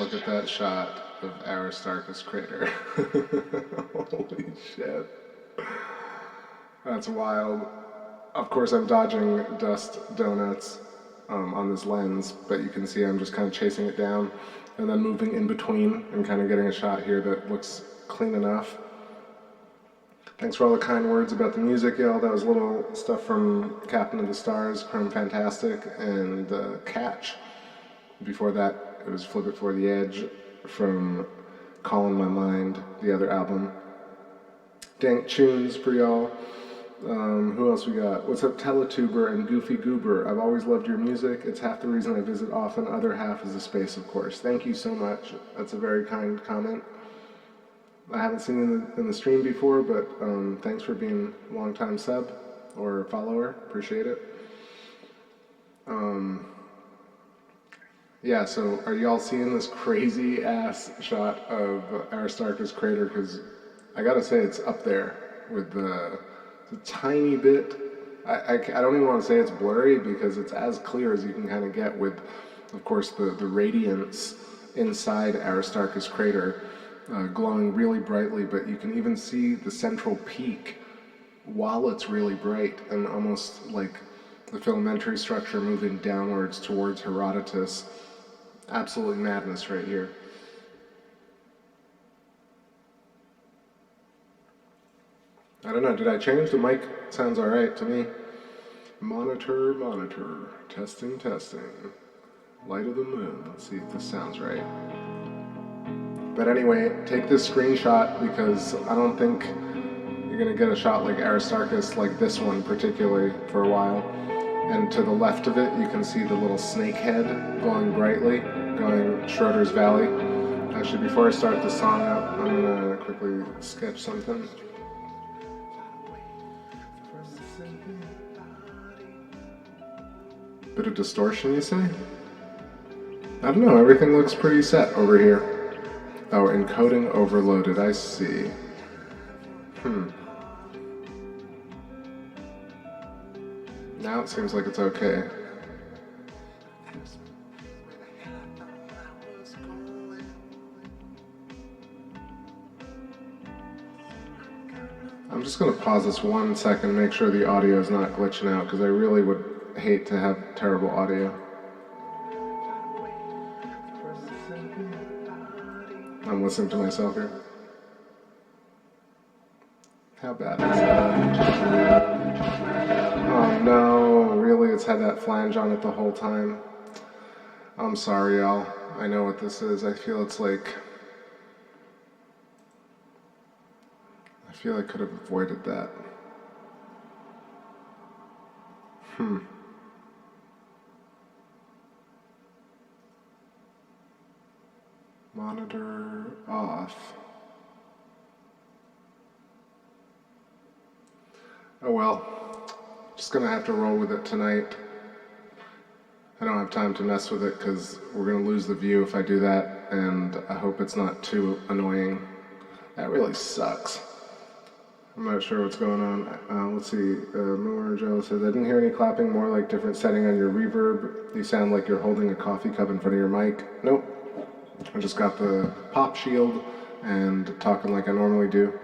look at that shot of Aristarchus crater. Holy shit. That's wild. Of course, I'm dodging dust donuts on this lens, but you can see I'm just kind of chasing it down and then moving in between and kind of getting a shot here that looks clean enough. Thanks for all the kind words about the music, y'all. That was little stuff from Captain of the Stars, Chrome Fantastic, and Catch. Before that, it was Flip It For the Edge from Callin' My Mind, the other album. Dank tunes for y'all. Who else we got? What's up, Teletuber and Goofy Goober? I've always loved your music. It's half the reason I visit often. Other half is the space, of course. Thank you so much. That's a very kind comment. I haven't seen you in the stream before, but thanks for being a long-time sub or follower. Appreciate it. Yeah, so are y'all seeing this crazy ass shot of Aristarchus crater? Because I gotta say it's up there with the tiny bit. I don't even want to say it's blurry because it's as clear as you can kind of get with, of course, the radiance inside Aristarchus crater glowing really brightly, but you can even see the central peak while it's really bright and almost like the filamentary structure moving downwards towards Herodotus. Absolutely madness right here. I don't know, did I change the mic? Sounds alright to me. Monitor, monitor, testing, testing. Light of the moon, let's see if this sounds right. But anyway, take this screenshot because I don't think you're gonna get a shot like Aristarchus, like this one particularly, for a while. And to the left of it, you can see the little snake head glowing brightly, going Schroeder's Valley. Actually, before I start the song up, I'm gonna quickly sketch something. Bit of distortion, you say? I don't know, everything looks pretty set over here. Oh, encoding overloaded, I see. Now it seems like it's okay. I'm just gonna pause this 1 second, make sure the audio is not glitching out, because I really would hate to have terrible audio. I'm listening to myself here. How bad is that? Oh no, really? It's had that flange on it the whole time. I'm sorry, y'all. I know what this is. I feel it's like... I feel I could have avoided that. Monitor off. Oh well, just gonna have to roll with it tonight. I don't have time to mess with it because we're gonna lose the view if I do that, and I hope it's not too annoying. That really sucks. I'm not sure what's going on. Let's see, Moore Joe says, I didn't hear any clapping, more like different setting on your reverb. You sound like you're holding a coffee cup in front of your mic. Nope. I just got the pop shield and talking like I normally do.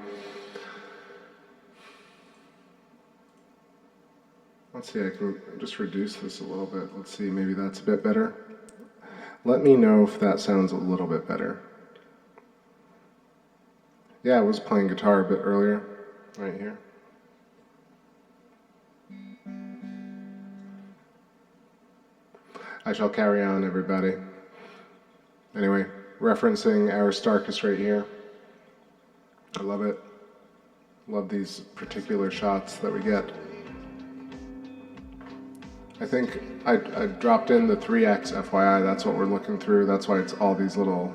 Let's see, I can just reduce this a little bit. Let's see, maybe that's a bit better. Let me know if that sounds a little bit better. Yeah, I was playing guitar a bit earlier, right here. I shall carry on, everybody. Anyway, referencing Aristarchus right here. I love it. Love these particular shots that we get. I think I dropped in the 3x FYI, that's what we're looking through. That's why it's all these little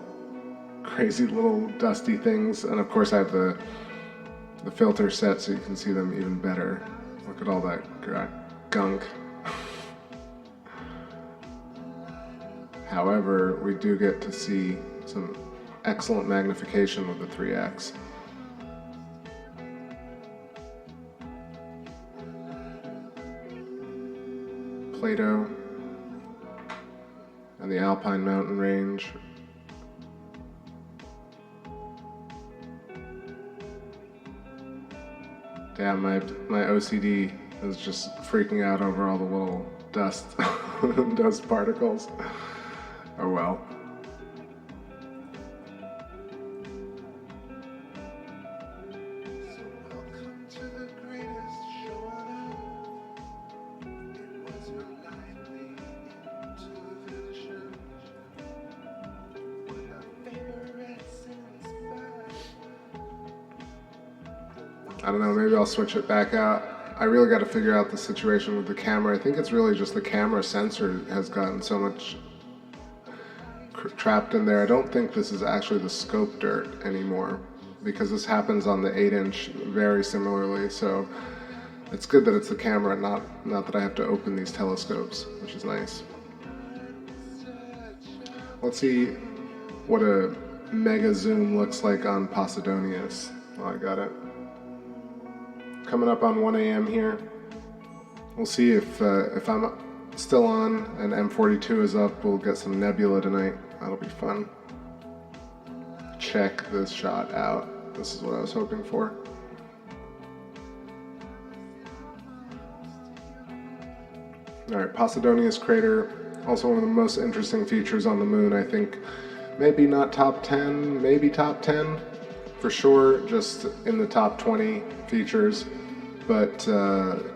crazy little dusty things. And of course I have the filter set so you can see them even better. Look at all that gunk. However, we do get to see some excellent magnification with the 3x. Plato and the Alpine mountain range. Damn, my OCD is just freaking out over all the little dust dust particles. Oh well. I don't know, maybe I'll switch it back out. I really got to figure out the situation with the camera. I think it's really just the camera sensor has gotten so much trapped in there. I don't think this is actually the scope dirt anymore, because this happens on the 8-inch very similarly. So it's good that it's the camera, not that I have to open these telescopes, which is nice. Let's see what a mega zoom looks like on Posidonius. Oh, I got it. Coming up on 1 a.m. here. We'll see if I'm still on and M42 is up. We'll get some nebula tonight. That'll be fun. Check this shot out. This is what I was hoping for. Alright, Posidonius crater. Also one of the most interesting features on the moon, I think. Maybe not top 10, maybe top 10. For sure, just in the top 20 features, but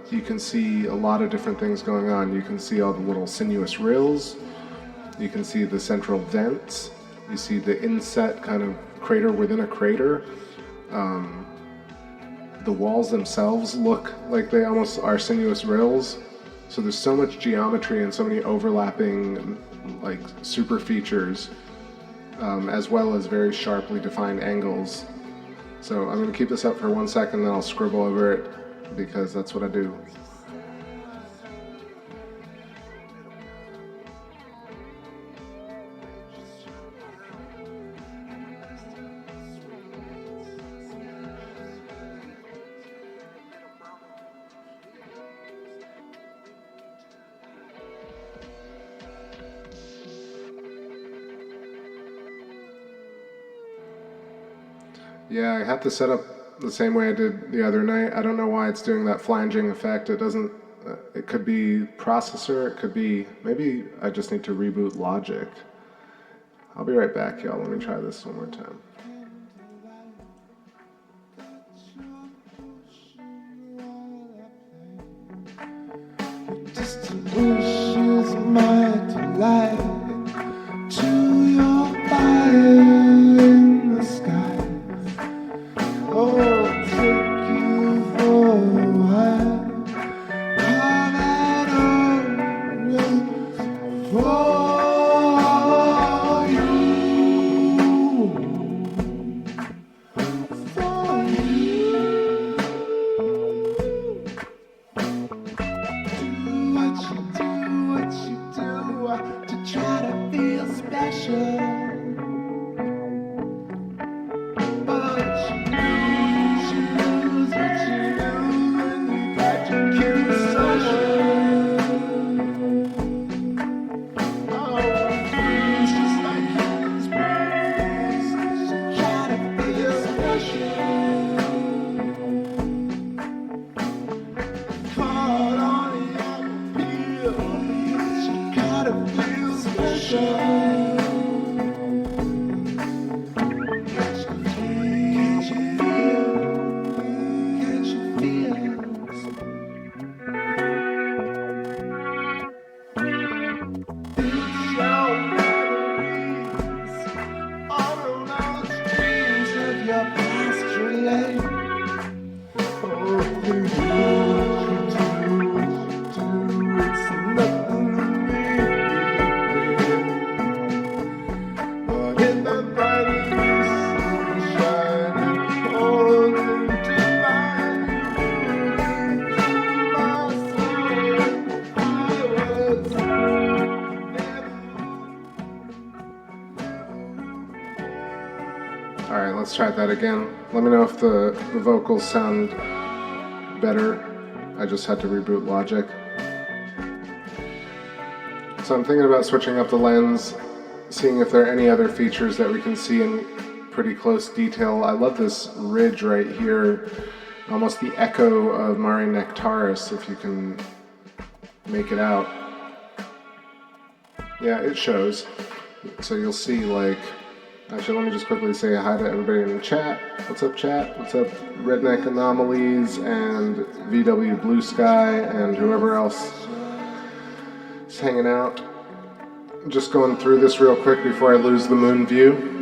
you can see a lot of different things going on. You can see all the little sinuous rills, you can see the central vents, you see the inset kind of crater within a crater. The walls themselves look like they almost are sinuous rills, so there's so much geometry and so many overlapping like super features, as well as very sharply defined angles. So I'm going to keep this up for 1 second, then I'll scribble over it, because that's what I do. Yeah, I have to set up the same way I did the other night. I don't know why it's doing that flanging effect. It doesn't, it could be processor, it could be, maybe I just need to reboot logic. I'll be right back, y'all. Let me try this one more time. Distant wishes might delight to your fire in the sky. Oh, take you for a while. All that for you. For you. Do what you do to try to feel special. Alright, let's try that again. Let me know if the vocals sound better. I just had to reboot Logic. So I'm thinking about switching up the lens, seeing if there are any other features that we can see in pretty close detail. I love this ridge right here. almost the echo of Mare Nectaris, if you can make it out. Yeah, it shows. So you'll see, like, actually, let me just quickly say hi to everybody in the chat. What's up, chat? What's up, Redneck Anomalies and VW Blue Sky and whoever else is hanging out. Just going through this real quick before I lose the moon view.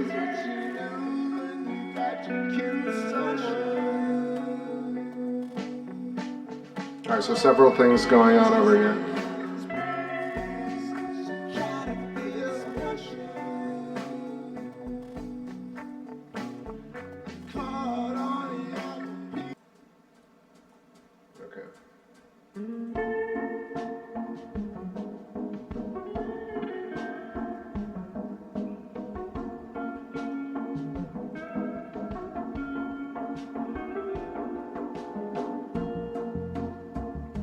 Alright, so several things going on over here.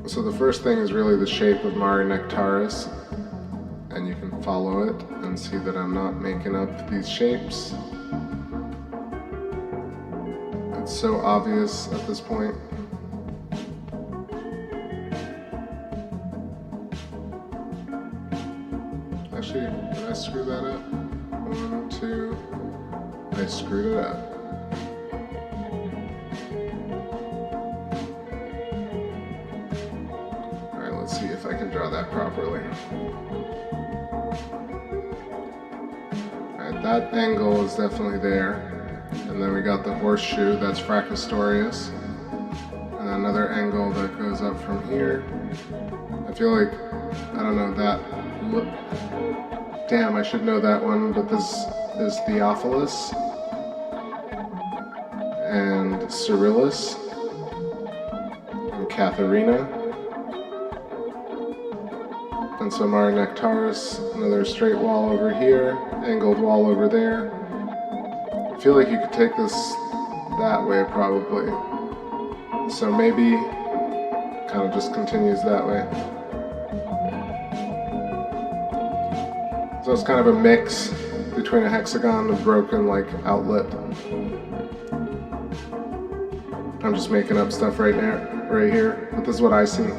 So the first thing is really the shape of Mare Nectaris, and you can follow it and see that I'm not making up these shapes. It's so obvious at this point. Actually, did I screw that up? 1, 2, I screwed it up. Let's see if I can draw that properly. Alright, that angle is definitely there. And then we got the horseshoe, that's Fracastorius. And another angle that goes up from here. I feel like, I don't know, that look. Damn, I should know that one, but this is Theophilus and Cyrillus and Katharina. And so Mare Nectaris, another straight wall over here, angled wall over there. I feel like you could take this that way probably. So maybe kind of just continues that way. So it's kind of a mix between a hexagon and a broken like outlet. I'm just making up stuff right here, but this is what I see.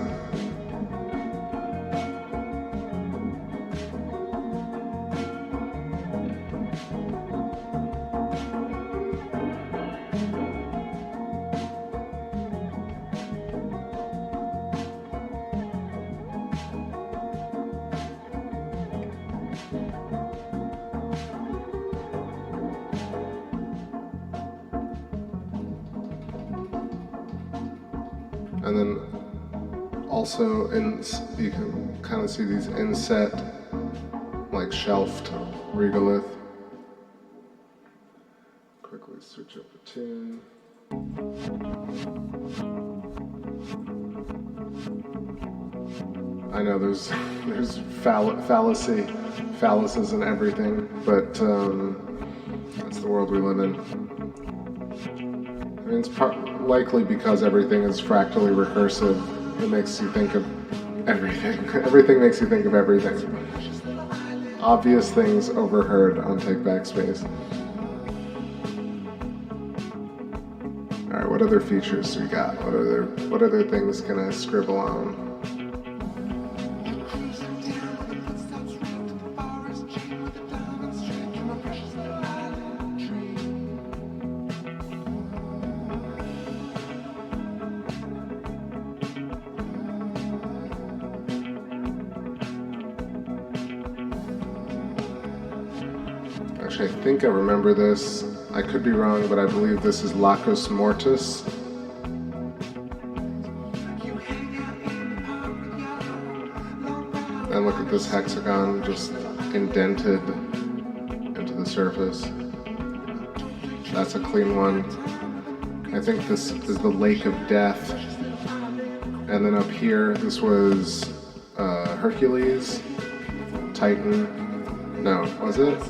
And then also you can kind of see these inset, like shelved regolith. Quickly switch up the tune. I know there's phalluses and everything, but that's the world we live in. I mean, it's likely because everything is fractally recursive. It makes you think of everything. Everything makes you think of everything. Obvious things overheard on TakeBackSpace. All right, what other features we got? What other things can I scribble on? Actually, I think I remember this. I could be wrong, but I believe this is Lacus Mortis. And look at this hexagon just indented into the surface. That's a clean one. I think this is the Lake of Death. And then up here, this was Hercules, Titan. No, was it?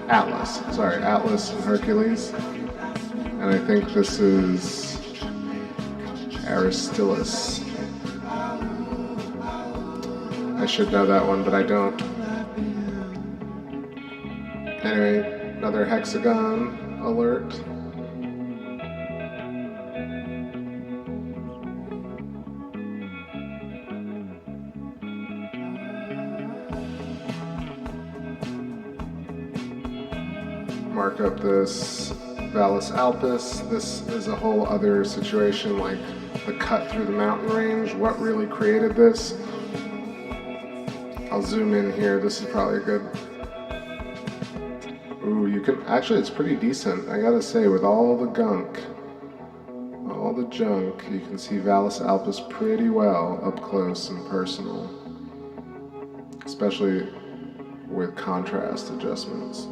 Atlas. Sorry, Atlas and Hercules. And I think this is Aristarchus. I should know that one, but I don't. Anyway, another hexagon alert. mark up this Valles Alpes. This is a whole other situation, like the cut through the mountain range. What really created this? I'll zoom in here. This is probably good. Ooh, you can actually, it's pretty decent. I gotta say, with all the gunk, all the junk, you can see Valles Alpes pretty well up close and personal, especially with contrast adjustments.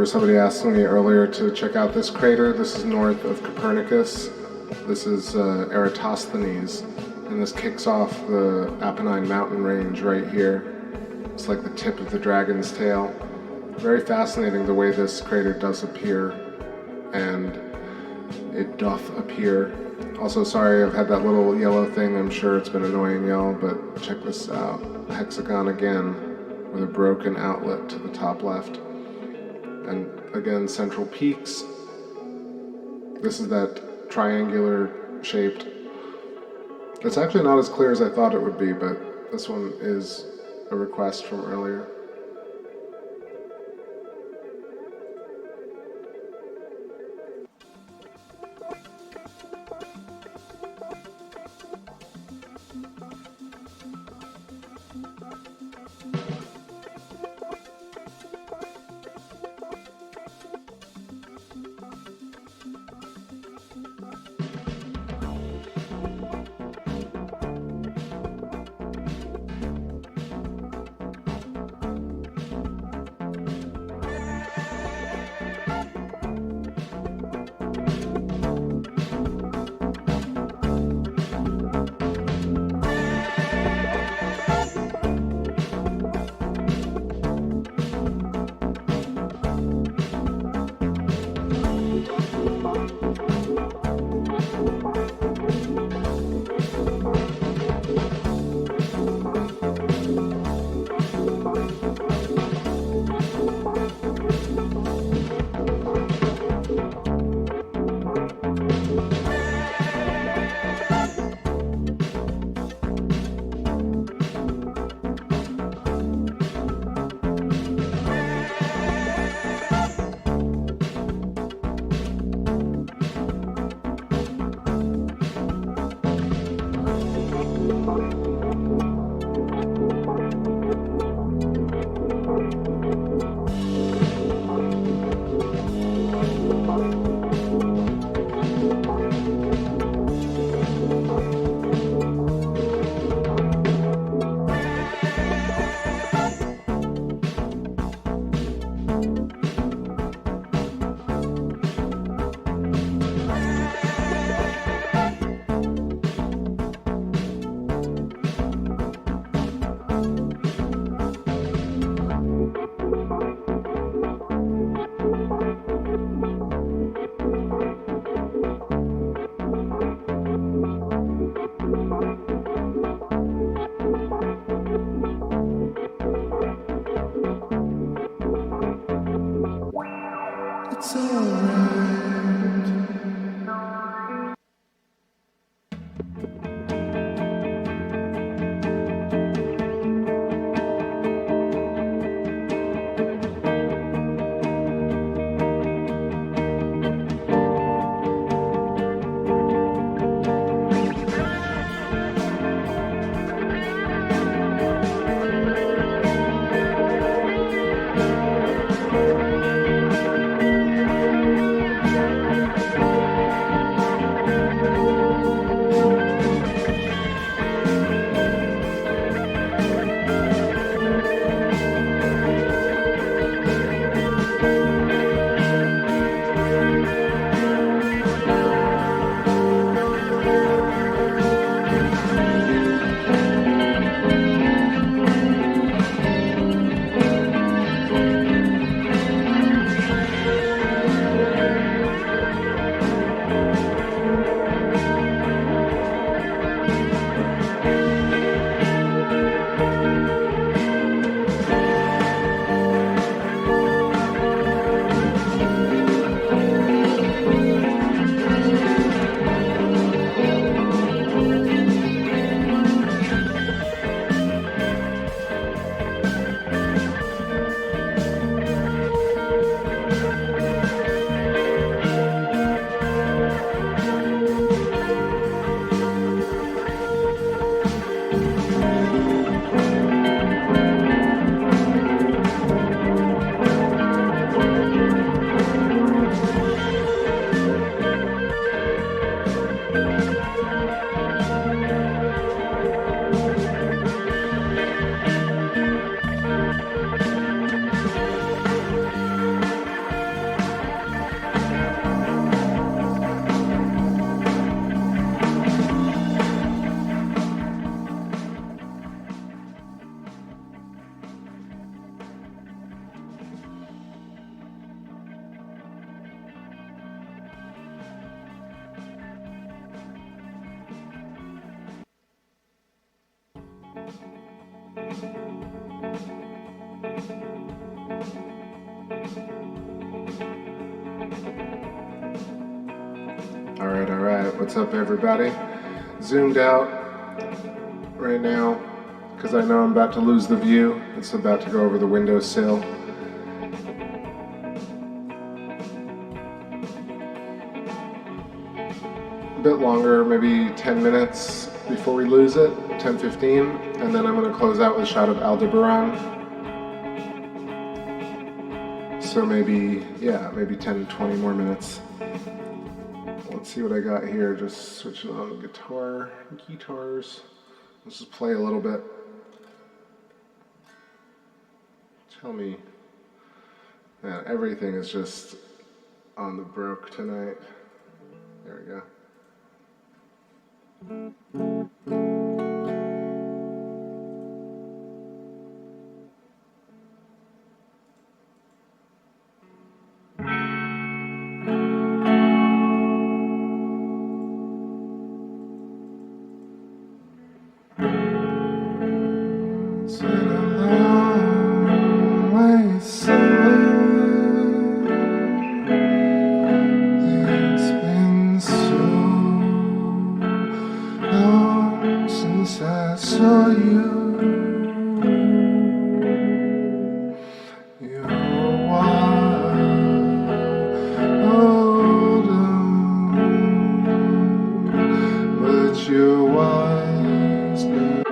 Somebody asked me earlier to check out this crater. This is north of Copernicus. This is Eratosthenes, and this kicks off the Apennine mountain range right here. It's like the tip of the dragon's tail. Very fascinating the way this crater does appear, and it doth appear. Also, sorry I've had that little yellow thing. I'm sure it's been annoying y'all, but check this out. Hexagon again with a broken outlet to the top left. And again, central peaks. This is that triangular shaped. It's actually not as clear as I thought it would be, but this one is a request from earlier. Alright, what's up everybody? Zoomed out right now because I know I'm about to lose the view. It's about to go over the windowsill. A bit longer, maybe 10 minutes before we lose it, 10-15, and then I'm going to close out with a shot of Aldebaran. So maybe 10-20 more minutes. Let's see what I got here. Just switching on the guitars. Let's just play a little bit. Tell me, man, everything is just on the broke tonight. There we go. It's been a long way somewhere. It's been so long since I saw you. You're a while older, but you're wise now.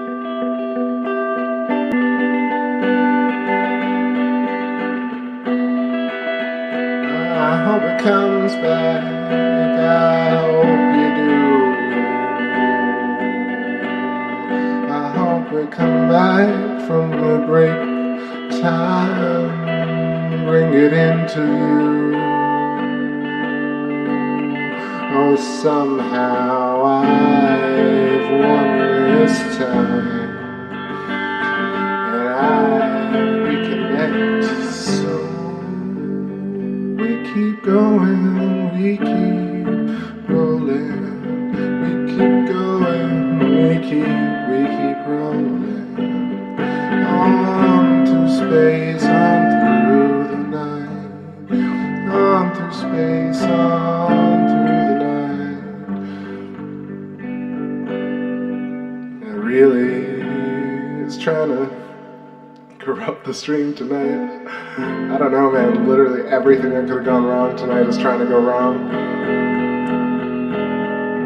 I hope it comes back, I hope you do. I hope we come back from the break time, bring it into you. Oh, somehow I've won this time, and I reconnect, so we keep going, we keep rolling, we keep going, we keep rolling, on through space, on through the night, on through space, on through the night. It really is trying to corrupt the stream tonight. I don't know, man. Literally everything that could have gone wrong tonight is trying to go wrong.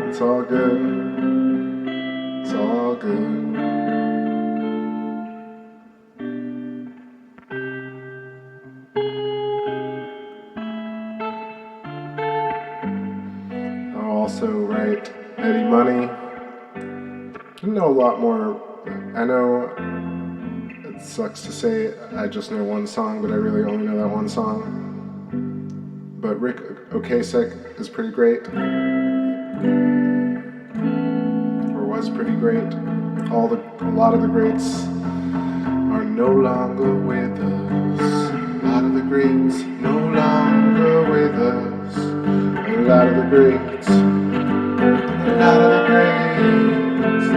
It's all good. It's all good. I'll also write Eddie Money. I know a lot more. I know it sucks to say I just know one song, but I really only know that one song. But Rick Ocasek is pretty great. Or was pretty great. A lot of the greats are no longer with us. A lot of the greats no longer with us. A lot of the greats. A lot of the greats. A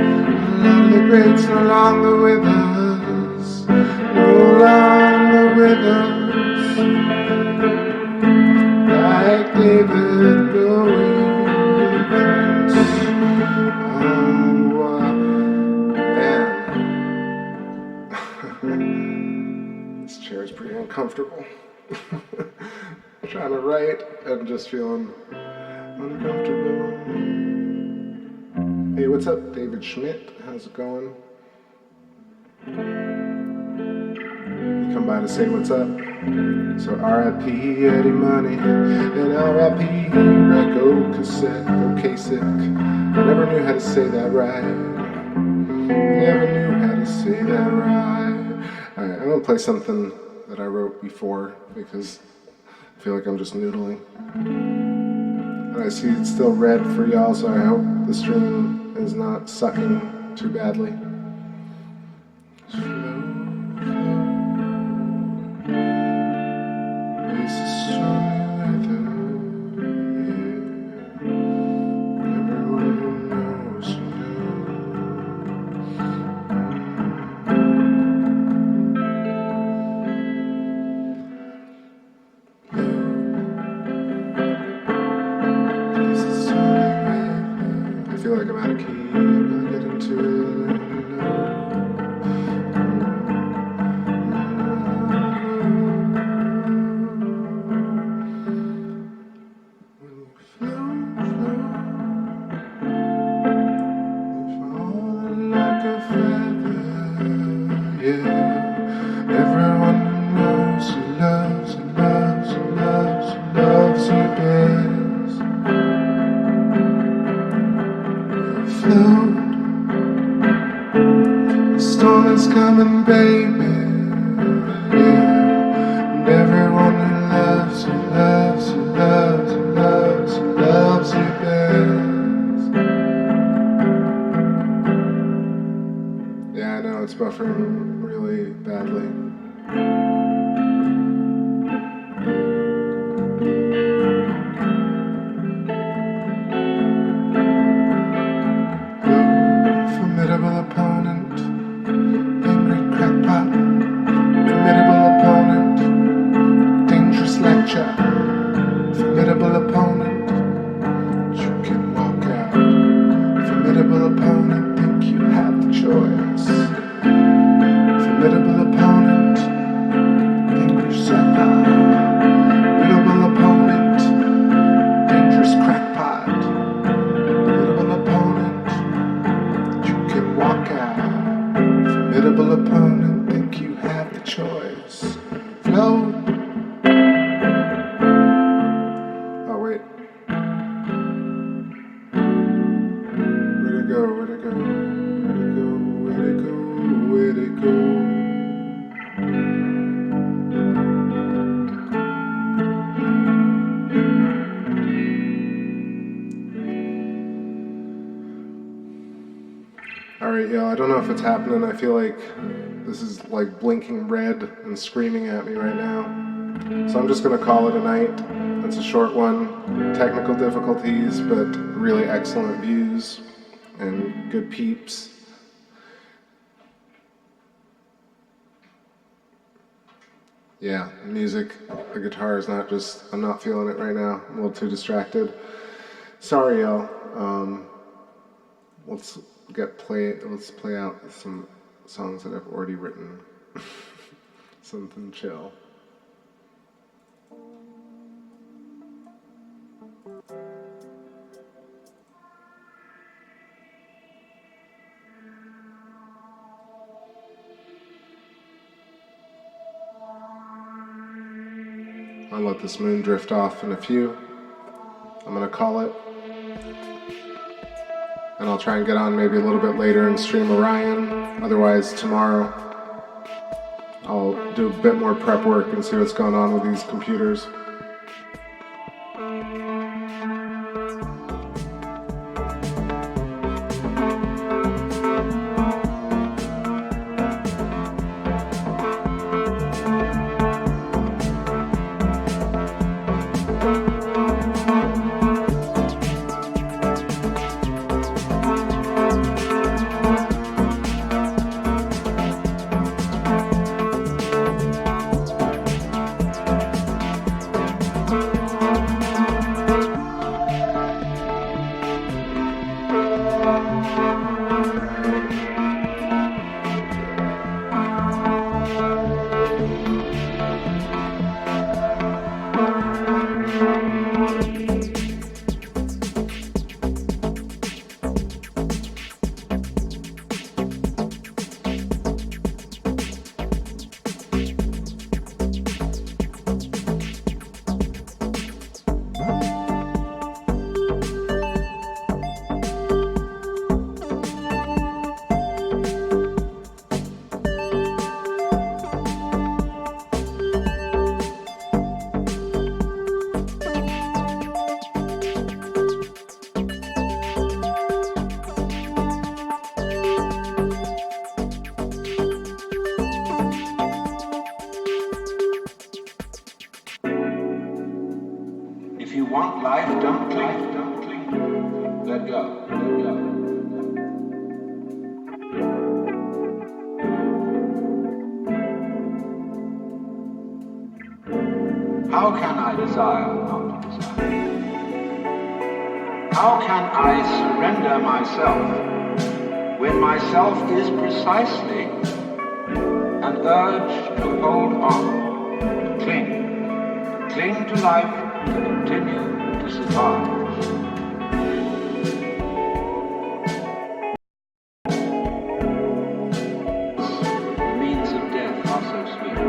lot of the greats no longer with us. No longer with us. Like David Bowie. This chair is pretty uncomfortable. Trying to write and just feeling uncomfortable. Hey, what's up, David Schmidt? How's it going? You come by to say what's up. So R.I.P. Eddie Money and R.I.P. Rick Ocasek. I never knew how to say that right. Never knew how to say that right. Alright, I'm gonna play something that I wrote before because I feel like I'm just noodling. And I see it's still red for y'all, so I hope the stream is not sucking too badly. This is go. Oh, wait. Where'd it go? Where'd it go? Where'd it go? Where'd it go? Where'd it go? Alright, y'all, I don't know if it's happening. I feel like this is like blinking red and screaming at me right now. So I'm just going to call it a night. It's a short one. Technical difficulties, but really excellent views and good peeps. Yeah, music, the guitar is not just, I'm not feeling it right now. I'm a little too distracted. Sorry, y'all. Let's play out some songs that I've already written. Something chill. I'll let this moon drift off in a few. I'm gonna call it. And I'll try and get on maybe a little bit later and stream Orion. Otherwise, tomorrow I'll do a bit more prep work and see what's going on with these computers. If you want life, don't cling, don't cling. Let go, let go. How can I desire not to desire? How can I surrender myself when myself is precisely an urge to hold on, to cling to life, to continue to survive? The means of death are so sweet.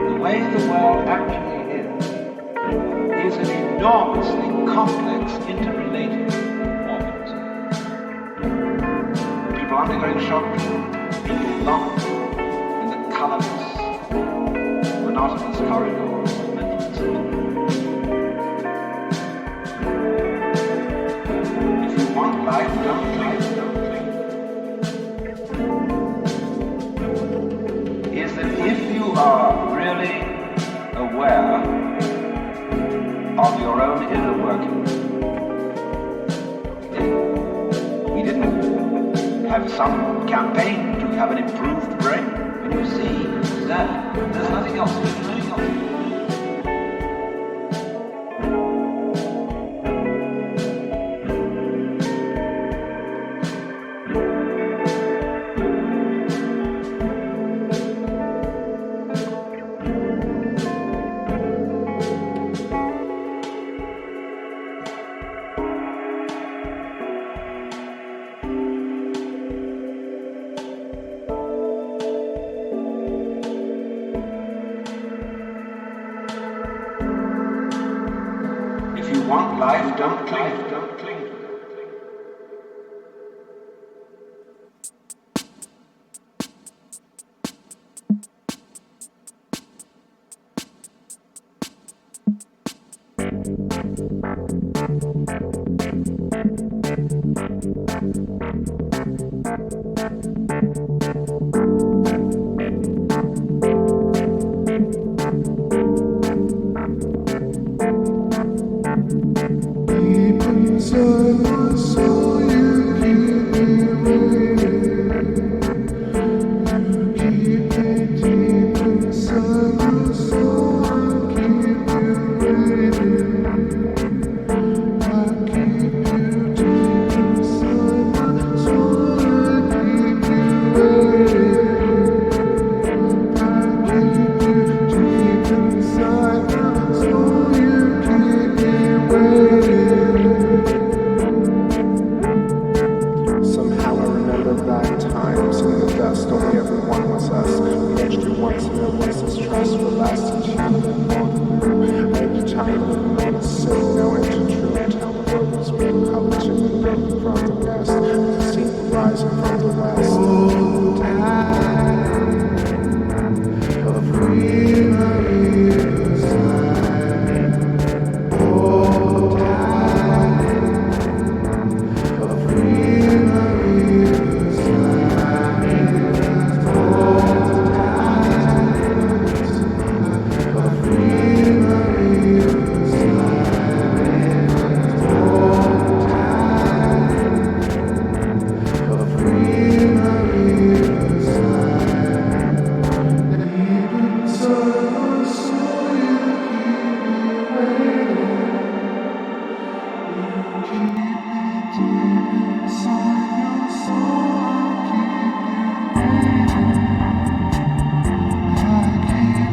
The way the world actually is an enormously complex, interrelated organism. People undergoing shock, people locked in the colorless, monotonous corridors of mental instability. If you want life, don't cling. Is that if you are really aware of your own inner workings, we didn't have some campaign to have an improved brain. When you see that there's nothing else, want life, don't cling. Somehow I remember bad times and the best only ever one